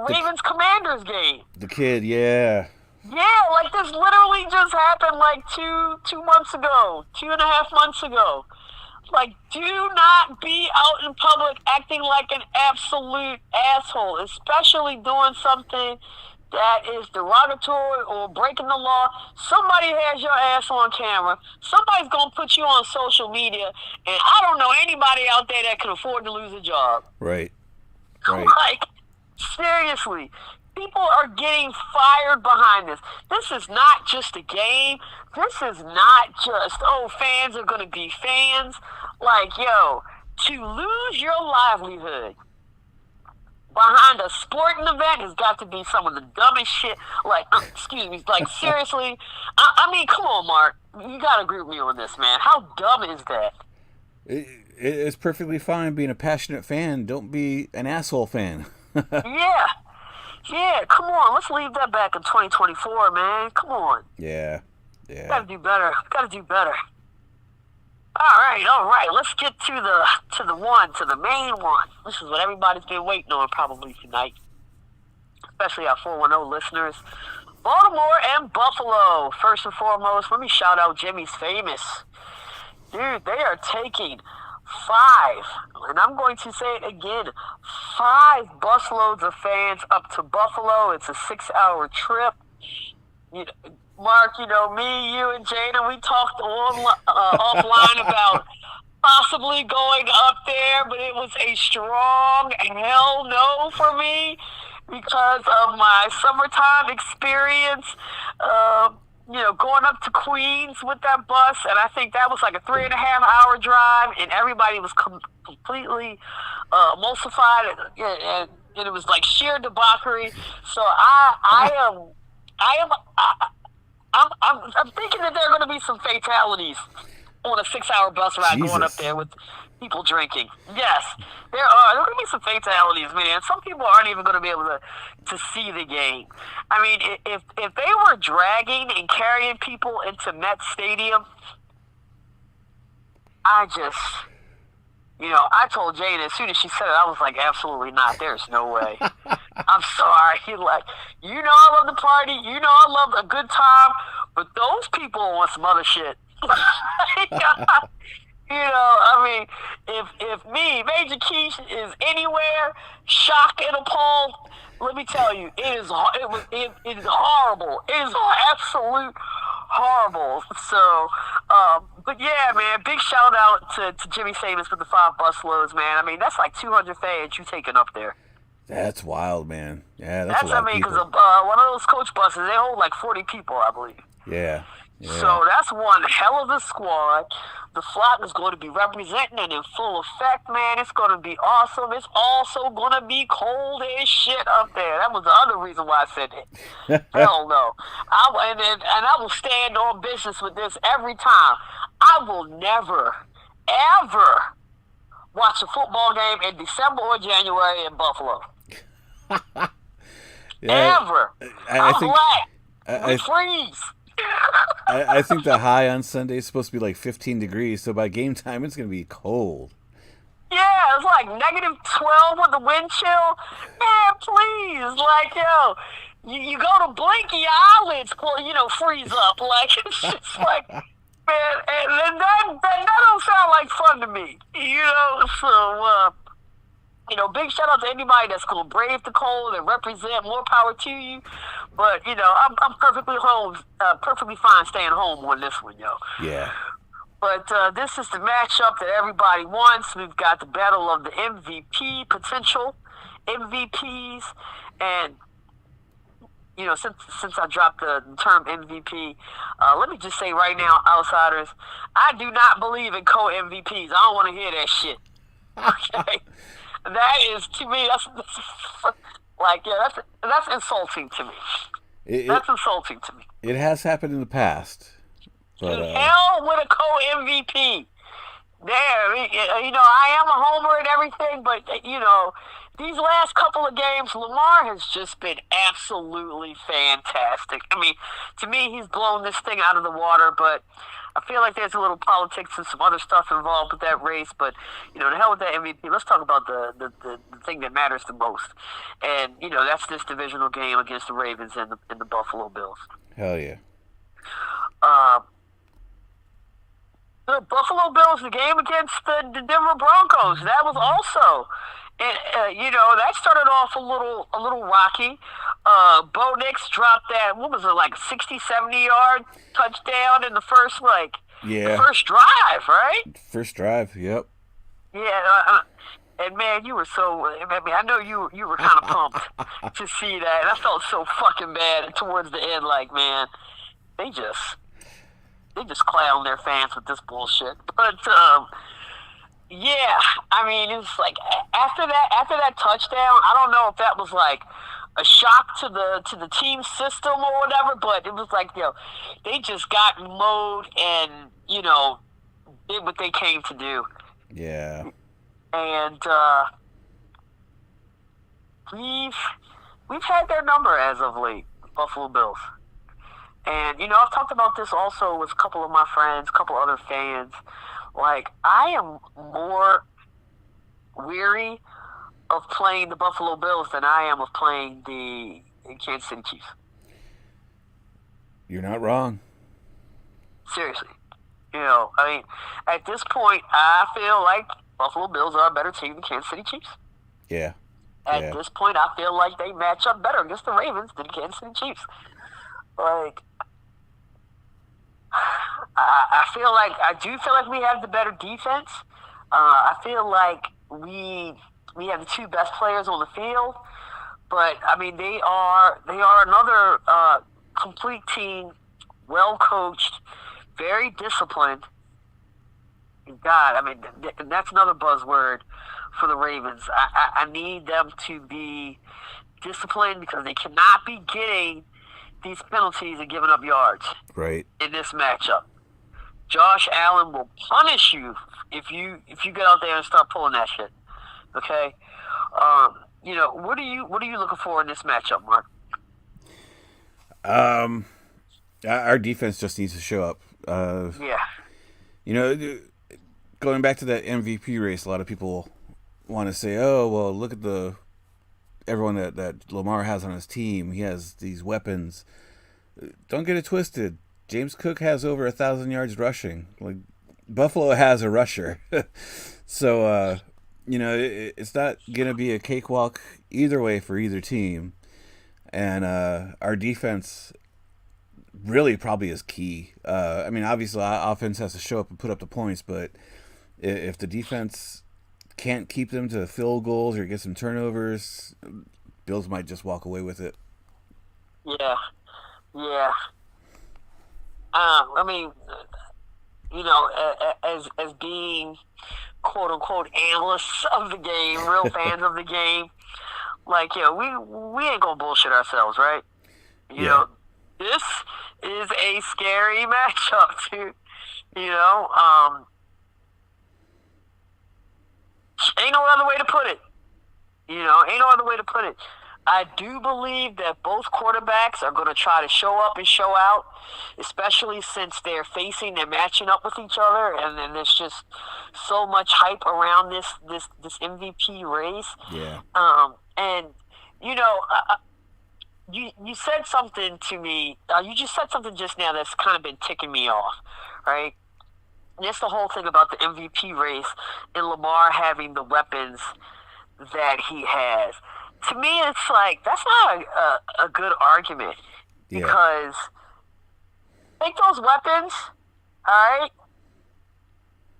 Ravens Commanders game? The kid, yeah, Yeah, like this literally just happened like 2.5 months ago. Like, do not be out in public acting like an absolute asshole, especially doing something that is derogatory or breaking the law. Somebody has your ass on camera. Somebody's going to put you on social media, and I don't know anybody out there that can afford to lose a job. right, right. Like, seriously, people are getting fired behind this. This is not just a game. This is not just, fans are going to be fans. Like, yo, to lose your livelihood behind a sporting event has got to be some of the dumbest shit. Like, excuse me, like, seriously. I mean, come on, Mark. You got to agree with me on this, man. How dumb is that? It's perfectly fine being a passionate fan. Don't be an asshole fan. Yeah. Yeah, come on. Let's leave that back in 2024, man. Come on. Yeah, yeah. Gotta do better. Gotta do better. All right. Let's get to the main one. This is what everybody's been waiting on probably tonight, especially our 410 listeners. Baltimore and Buffalo. First and foremost, let me shout out Jimmy's Famous. Dude, they are taking 5, and I'm going to say it again, 5 busloads of fans up to Buffalo. It's a 6-hour trip. Mark, me, you, and Jada, we talked offline about possibly going up there, but it was a strong hell no for me because of my summertime experience. Going up to Queens with that bus, and I think that was like a 3.5-hour drive, and everybody was completely emulsified, and it was like sheer debauchery. So I'm thinking that there are going to be some fatalities on a 6-hour bus ride going up there with people drinking. Yes, there are. There are going to be some fatalities, man. Some people aren't even going to be able to see the game. I mean, if they were dragging and carrying people into Met Stadium, I told Jane as soon as she said it, I was like, absolutely not. There's no way. I'm sorry. Like, I love the party. I love a good time. But those people want some other shit. I mean, if me, Major Keith, is anywhere, shocked and appalled, let me tell you, it is horrible. It is absolute horrible. So, but yeah, man, big shout out to Jimmy Samus with the 5 busloads, man. I mean, that's like 200 fans you taking up there. That's wild, man. Yeah, that's a lot of people. Because one of those coach buses, they hold like 40 people, I believe. Yeah. So that's one hell of a squad. The flock is going to be representing and in full effect, man. It's going to be awesome. It's also going to be cold as shit up there. That was the other reason why I said it. Hell no. I will stand on business with this every time. I will never, ever watch a football game in December or January in Buffalo. Ever. I'm black. We freeze. I think the high on Sunday is supposed to be like 15 degrees, so by game time it's going to be cold. Yeah, it's like -12 with the wind chill. Man, please. Like, you go to blink, your eyelids, freeze up. Like, it's just like, man, and that don't sound like fun to me. So, big shout out to anybody that's going to brave the cold and represent. More power to you. But, I'm perfectly fine staying home on this one, yo. Yeah. But this is the matchup that everybody wants. We've got the battle of the MVP, potential MVPs. And, since I dropped the term MVP, let me just say right now, outsiders, I do not believe in co-MVPs. I don't want to hear that shit. Okay? That is, to me, that's insulting to me. That's insulting to me. It has happened in the past. But, hell with a co-MVP. There, I am a homer and everything, but, these last couple of games, Lamar has just been absolutely fantastic. I mean, to me, he's blown this thing out of the water, but I feel like there's a little politics and some other stuff involved with that race, but, the hell with that MVP. Let's talk about the thing that matters the most. And, that's this divisional game against the Ravens and the Buffalo Bills. Hell yeah. The Buffalo Bills, the game against the Denver Broncos, that was also, that started off a little rocky. Bo Nix dropped that, what was it, like 60, 70-yard touchdown in the first, first drive, right? First drive, yep. Yeah, and man, you were I know you were kind of pumped to see that. And I felt so fucking bad towards the end, like, man, they just clown their fans with this bullshit. But, yeah, I mean, it's like after that touchdown, I don't know if that was like a shock to the team system or whatever, but it was like, they just got mowed and, did what they came to do. Yeah. And we've had their number as of late, Buffalo Bills. And, I've talked about this also with a couple of my friends, a couple other fans. Like, I am more weary of playing the Buffalo Bills than I am of playing the Kansas City Chiefs. You're not wrong. Seriously. At this point, I feel like Buffalo Bills are a better team than Kansas City Chiefs. Yeah. At this point, I feel like they match up better against the Ravens than Kansas City Chiefs. Like, I do feel like we have the better defense. I feel like we have the two best players on the field, but I mean they are another complete team, well coached, very disciplined. God, I mean that's another buzzword for the Ravens. I need them to be disciplined because they cannot be getting these penalties and giving up yards. Right. In this matchup. Josh Allen will punish you if you get out there and start pulling that shit. Okay, what are you looking for in this matchup, Mark? Our defense just needs to show up. Yeah. Going back to that MVP race, a lot of people want to say, "Oh, well, look at everyone that Lamar has on his team. He has these weapons." Don't get it twisted. James Cook has over 1,000 yards rushing. Like Buffalo has a rusher, so it's not gonna be a cakewalk either way for either team. And our defense really probably is key. Obviously, our offense has to show up and put up the points, but if the defense can't keep them to field goals or get some turnovers, Bills might just walk away with it. Yeah. As being quote unquote analysts of the game, real fans of the game, like, we ain't gonna bullshit ourselves, right? This is a scary matchup, too. Ain't no other way to put it. Ain't no other way to put it. I do believe that both quarterbacks are going to try to show up and show out, especially since they're matching up with each other, and then there's just so much hype around this MVP race. Yeah. You said something to me. You just said something just now that's kind of been ticking me off, right? And it's the whole thing about the MVP race and Lamar having the weapons that he has. To me, it's like, that's not a good argument. Yeah. Because take those weapons, all right?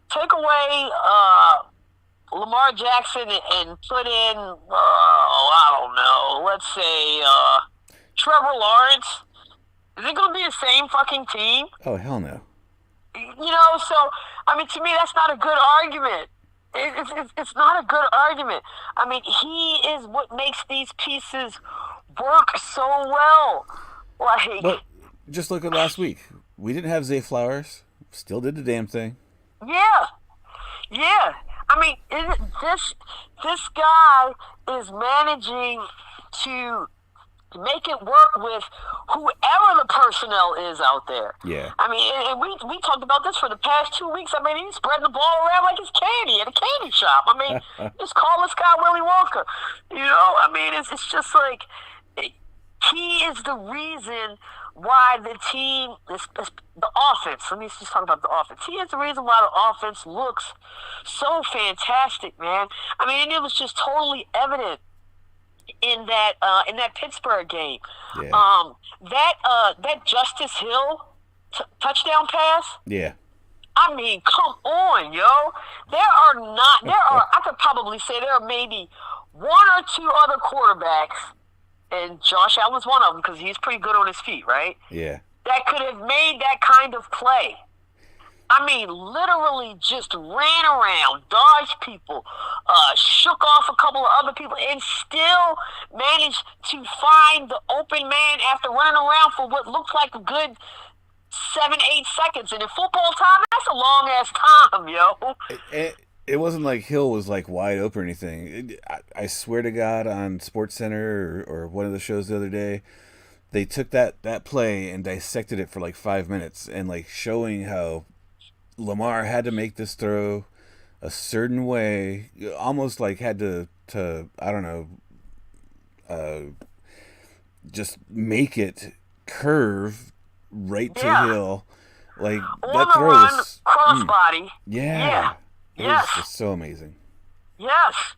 Take away Lamar Jackson and put in, I don't know, let's say Trevor Lawrence. Is it going to be the same fucking team? Oh, hell no. To me, that's not a good argument. It's not a good argument. He is what makes these pieces work so well. But just look at last week. We didn't have Zay Flowers. Still did the damn thing. Yeah. This guy is managing to make it work with whoever the personnel is out there. Yeah. And we talked about this for the past 2 weeks. He's spreading the ball around like it's candy at a candy shop. Just call this guy Willy Wonka. It's just like, he is the reason why the team, the offense, let me just talk about the offense. He is the reason why the offense looks so fantastic, man. And it was just totally evident in that Pittsburgh game. Yeah. That Justice Hill touchdown pass. Yeah. Come on, yo. I could probably say there are maybe one or two other quarterbacks, and Josh Allen's one of them because he's pretty good on his feet, right? Yeah. That could have made that kind of play. Literally just ran around, dodged people, shook off a couple of other people, and still managed to find the open man after running around for what looked like a good 7-8 seconds. And in football time, that's a long-ass time, yo. It wasn't like Hill was like wide open or anything. I swear to God, on SportsCenter or one of the shows the other day, they took that play and dissected it for like 5 minutes and like showing how Lamar had to make this throw a certain way, almost like had to I don't know, just make it curve right to Hill. Like on that the throw run, was crossbody. Yeah. It was just so amazing. Yes.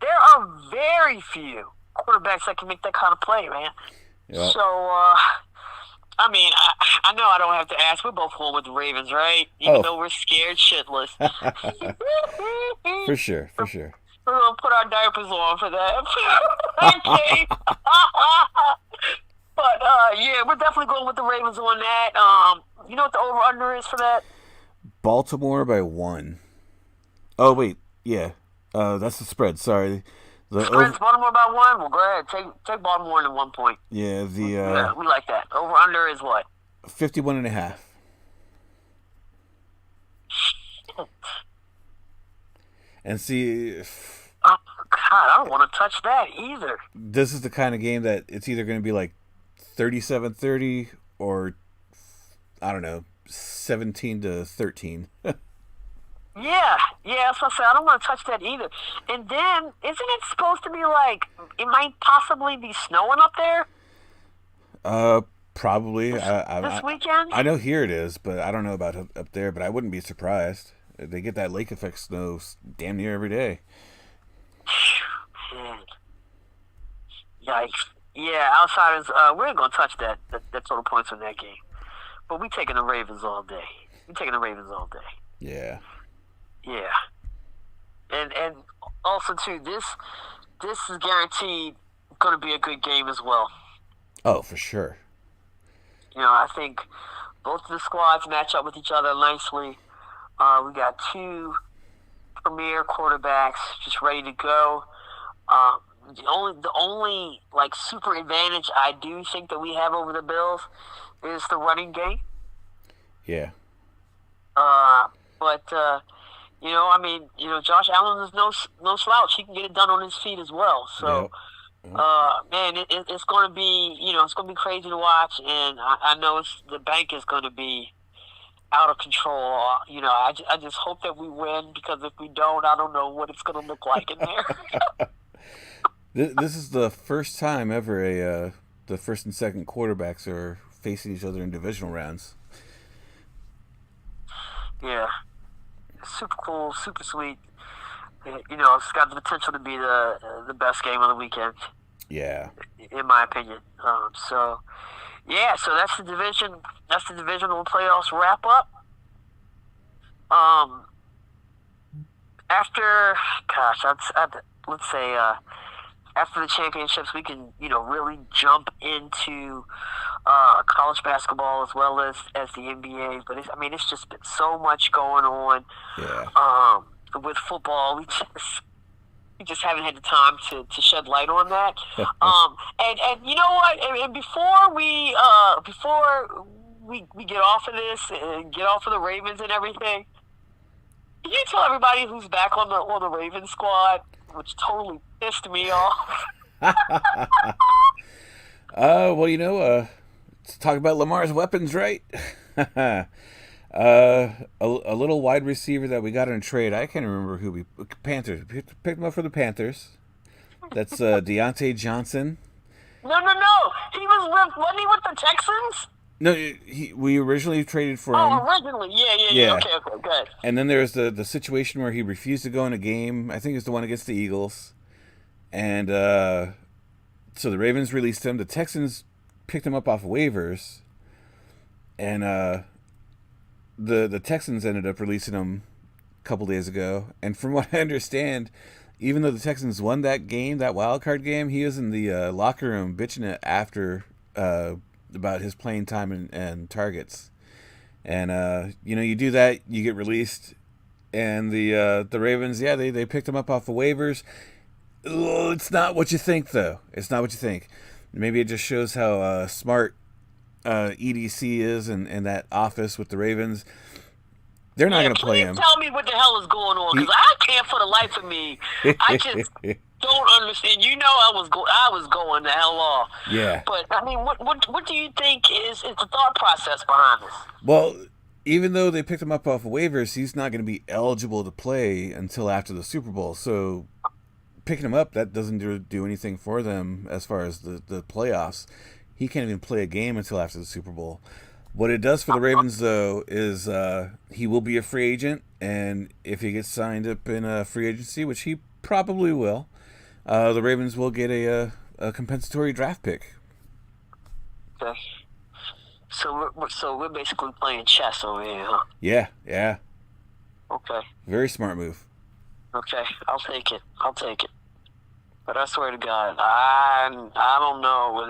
There are very few quarterbacks that can make that kind of play, man. Yep. So, I know I don't have to ask. We're both home with the Ravens, right? Even though we're scared shitless. For sure. We're going to put our diapers on for that. Okay. But, we're definitely going with the Ravens on that. You know what the over-under is for that? Baltimore by 1. Oh, wait. Yeah. That's the spread. Sorry. Spread's Baltimore by 1? Well, go ahead. Take Baltimore in 1 point. Yeah, we like that. Over-under is what? 51.5. And see, Oh God, I don't want to touch that either. this is the kind of game that it's either going to be like 37-30 or, I don't know, 17-13. Yeah, that's what I said. I don't want to touch that either. And then, isn't it supposed to be like it might possibly be snowing up there Probably. this weekend? I know here it is, but I don't know about up there. But I wouldn't be surprised. They get that lake effect snow damn near every day. Man. Yikes. Yeah, outsiders, we ain't going to touch that total points in that game. But we taking the Ravens all day. Yeah. Yeah. And also, too, this is guaranteed going to be a good game as well. Oh, for sure. I think both of the squads match up with each other nicely. We got two premier quarterbacks just ready to go. The only like super advantage I do think that we have over the Bills is the running game. Yeah. But Josh Allen is no slouch. He can get it done on his feet as well. So, man, it's going to be it's going to be crazy to watch, and I know the bank is going to be out of control. I just hope that we win, because if we don't, I don't know what it's going to look like in there. This is the first time ever the first and second quarterbacks are facing each other in divisional rounds. Yeah, super cool, super sweet. It's got the potential to be the best game of the weekend. Yeah, in my opinion. So that's the division. That's the divisional playoffs wrap up. After, let's say after the championships, we can really jump into college basketball as well as the NBA. But it's just been so much going on. Yeah. With football, we just haven't had the time to shed light on that. And you know what? And before we get off of this and get off of the Ravens and everything, can you tell everybody who's back on the Ravens squad, which totally pissed me off? Well, let's talk about Lamar's weapons, right? A little wide receiver that we got in a trade. I can't remember who Panthers. We picked him up for the Panthers. That's Deontay Johnson. No. Wasn't he with the Texans? No, we originally traded for him. Oh, originally. Yeah. Okay, good. And then there's the situation where he refused to go in a game. I think it was the one against the Eagles. And so the Ravens released him. The Texans picked him up off waivers. And the Texans ended up releasing him a couple days ago. And from what I understand, even though the Texans won that game, that wild card game, he was in the locker room bitching it after about his playing time and targets. And you do that, you get released. And the Ravens, they picked him up off the waivers. It's not what you think, though. It's not what you think. Maybe it just shows how smart EDC is in that office with the Ravens. They're not going to play him. Tell me what the hell is going on, because I can't for the life of me. I just don't understand. I was going the hell off. Yeah. But what do you think is the thought process behind this? Well, even though they picked him up off of waivers, he's not going to be eligible to play until after the Super Bowl. So picking him up, that doesn't do anything for them as far as the playoffs. He can't even play a game until after the Super Bowl. What it does for the Ravens, though, is he will be a free agent, and if he gets signed up in a free agency, which he probably will, the Ravens will get a compensatory draft pick. Okay. So we're basically playing chess over here, huh? Yeah. Okay. Very smart move. Okay, I'll take it. But I swear to God, I don't know.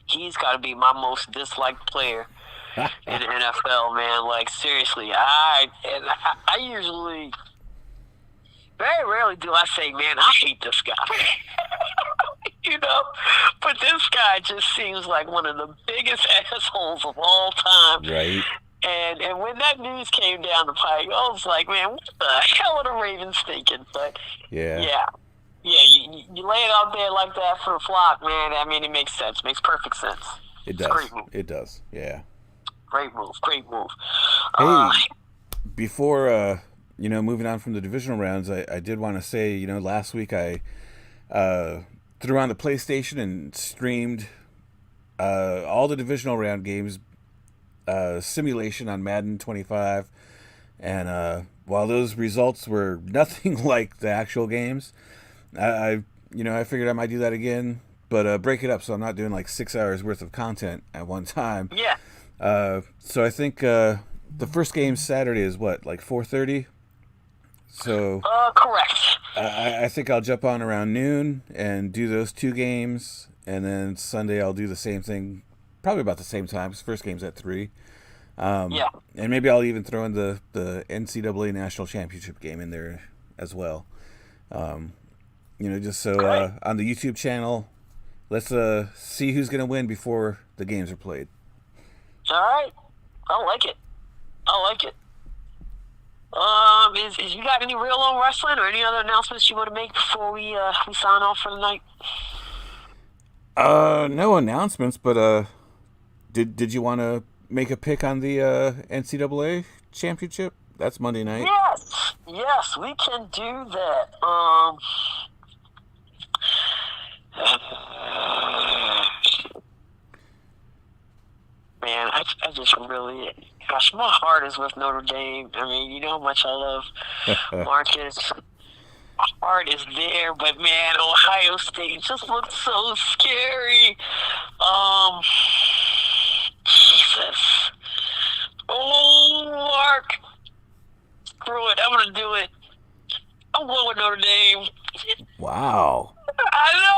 He's got to be my most disliked player in the NFL, man. Like, seriously, I usually, very rarely do I say, man, I hate this guy. But this guy just seems like one of the biggest assholes of all time. Right. And when that news came down the pike, I was like, man, what the hell are the Ravens thinking? But Yeah. Yeah, you lay it out there like that for the flock, man. I mean, it makes sense. Makes perfect sense. It It's does. a great move. It does. Yeah. Great move. Great move. Hey, before moving on from the divisional rounds, I did want to say, last week I threw on the PlayStation and streamed all the divisional round games simulation on Madden 25, and while those results were nothing like the actual games, I figured I might do that again, but break it up so I'm not doing like 6 hours worth of content at one time. Yeah. So I think the first game Saturday is what, like 4:30. So Correct. I think I'll jump on around noon and do those two games, and then Sunday I'll do the same thing, probably about the same time. 'Cause first game's at 3. Yeah. And maybe I'll even throw in the NCAA National Championship game in there as well. Just so on the YouTube channel, let's see who's going to win before the games are played. All right. I like it. Is you got any real on wrestling or any other announcements you want to make before we sign off for the night? No announcements, but did you want to make a pick on the NCAA championship? That's Monday night. Yes, we can do that. Man, I just really, gosh, my heart is with Notre Dame. I mean, you know how much I love Marcus. My heart is there, but man, Ohio State just looks so scary. Jesus. Oh, Mark. Screw it. I'm going to do it. I'm going with Notre Dame. Wow. I know.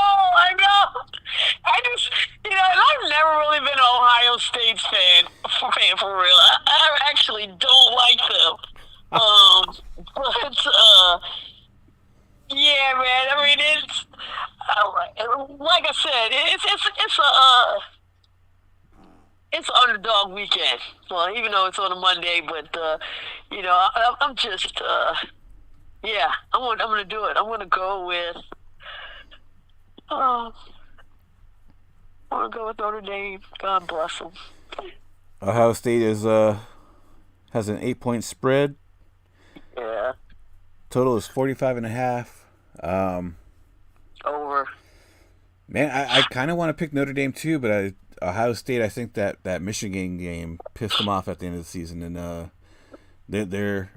I just, I've never really been an Ohio State's fan for real. I actually don't like them. But, yeah, man. I mean, it's, like I said, it's an underdog weekend. Well, even though it's on a Monday, but, I'm just, yeah, I'm going to do it. I'm going to go with, I'm going to go with Notre Dame. God bless them. Ohio State has an 8-point spread. Yeah. Total is 45.5. Over. Man, I kind of want to pick Notre Dame too, but Ohio State, I think that Michigan game pissed them off at the end of the season, and they're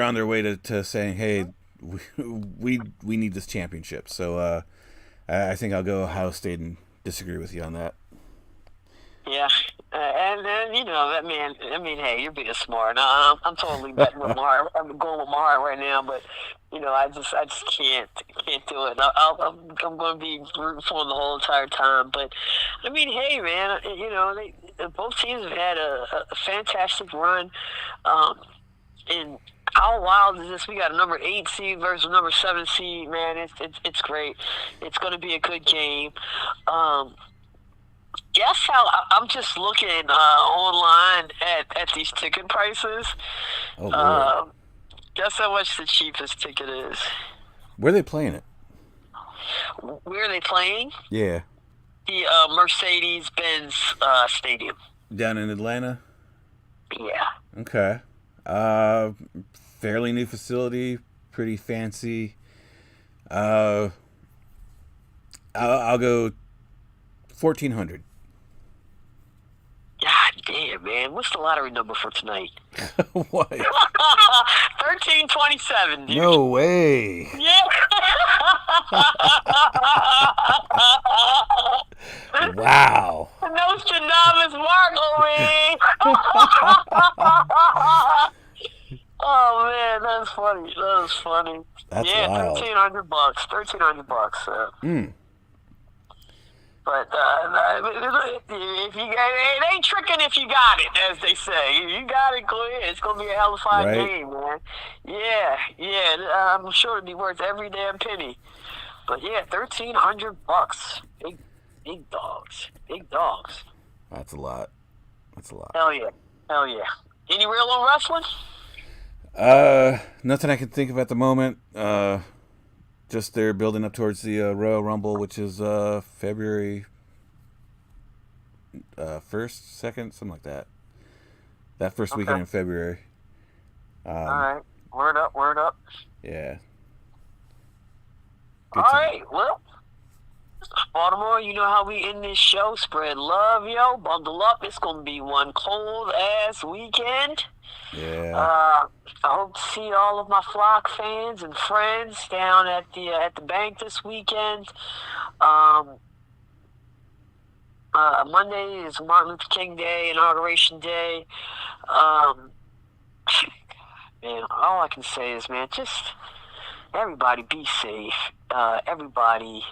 on their way to saying, hey, we need this championship. So I think I'll go Ohio State and disagree with you on that. Yeah, and then I mean, hey, you're being smart. I'm totally betting with Mar. I'm going with Mar right now, but I just can't do it. I'm going to be rooting for them the whole entire time. But I mean, hey, man, both teams have had a fantastic run. And how wild is this? We got a number 8 seed versus a number 7 seed. Man, it's great. It's going to be a good game. Guess how I'm just looking online at these ticket prices. Oh, guess how much the cheapest ticket is? where are they playing it? Where are they playing? Yeah. The Mercedes-Benz Stadium. Down in Atlanta? Yeah. Okay. Fairly new facility, pretty fancy. I'll go 1,400. God damn, man. What's the lottery number for tonight? What? 1327, dude. No way. Yeah. Wow. Nostradamus Markle, Oh man, that's funny. That's yeah, wild. $1,300. But if you got it, ain't tricking if you got it, as they say. If you got it, go ahead. It's gonna be a hell of a fun game, man. Yeah. I'm sure it'd be worth every damn penny. But yeah, $1,300. Big dogs. That's a lot. Hell yeah. Hell yeah. Any real on wrestling? Nothing I can think of at the moment. Just they're building up towards the Royal Rumble, which is February 1st, 2nd, something like that. That first weekend Okay. in February. All right. Word up, word up. Yeah. All Good time. right. Well, Baltimore, you know how we end this show. Spread love, yo. Bundle up. It's going to be one cold-ass weekend. Yeah. I hope to see all of my flock fans and friends down at the bank this weekend. Monday is Martin Luther King Day, Inauguration Day. Man, all I can say is, man, just everybody be safe. Everybody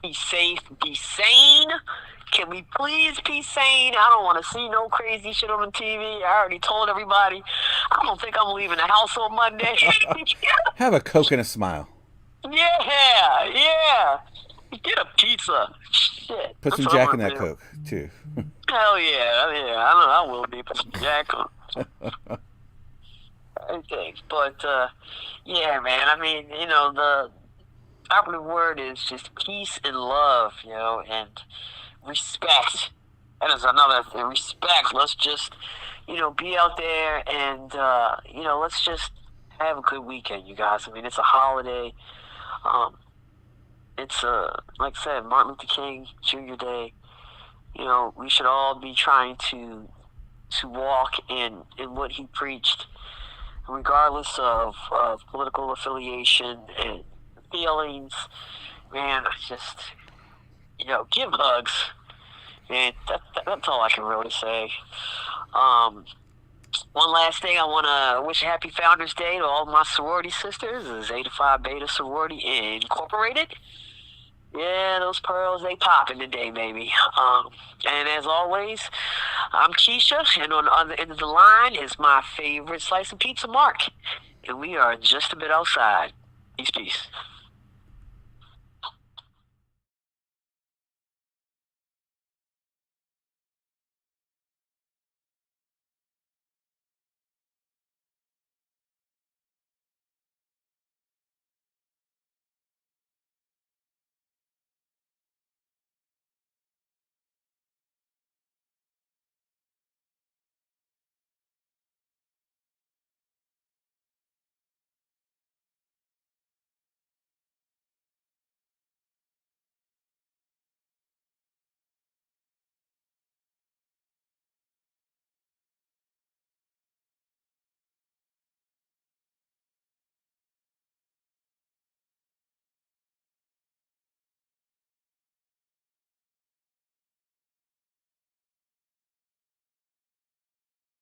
be safe, be sane. Can we please be sane? I don't want to see no crazy shit on the TV. I already told everybody. I don't think I'm leaving the house on Monday. Have a Coke and a smile. Yeah. Get a pizza. Shit. Put some That's what Jack I'm in that gonna do. Coke, too. Hell yeah. I know I will be. Put some Jack on. Okay. But, yeah, man. I mean, you know, the operative word is just peace and love, you know, and respect. That is another thing. Respect. Let's just, you know, be out there and, you know, let's just have a good weekend, you guys. I mean, it's a holiday. It's, like I said, Martin Luther King Jr. Day. You know, we should all be trying to walk in what he preached, regardless of political affiliation and feelings. Man, just, you know, give hugs. Man, that's all I can really say. One last thing, I want to wish a happy Founders Day to all my sorority sisters. This is Zeta Phi Beta Sorority Incorporated. Yeah, those pearls, they popping today, baby. And as always, I'm Keisha, and on the other end of the line is my favorite slice of pizza, Mark. And we are just a bit outside. Peace.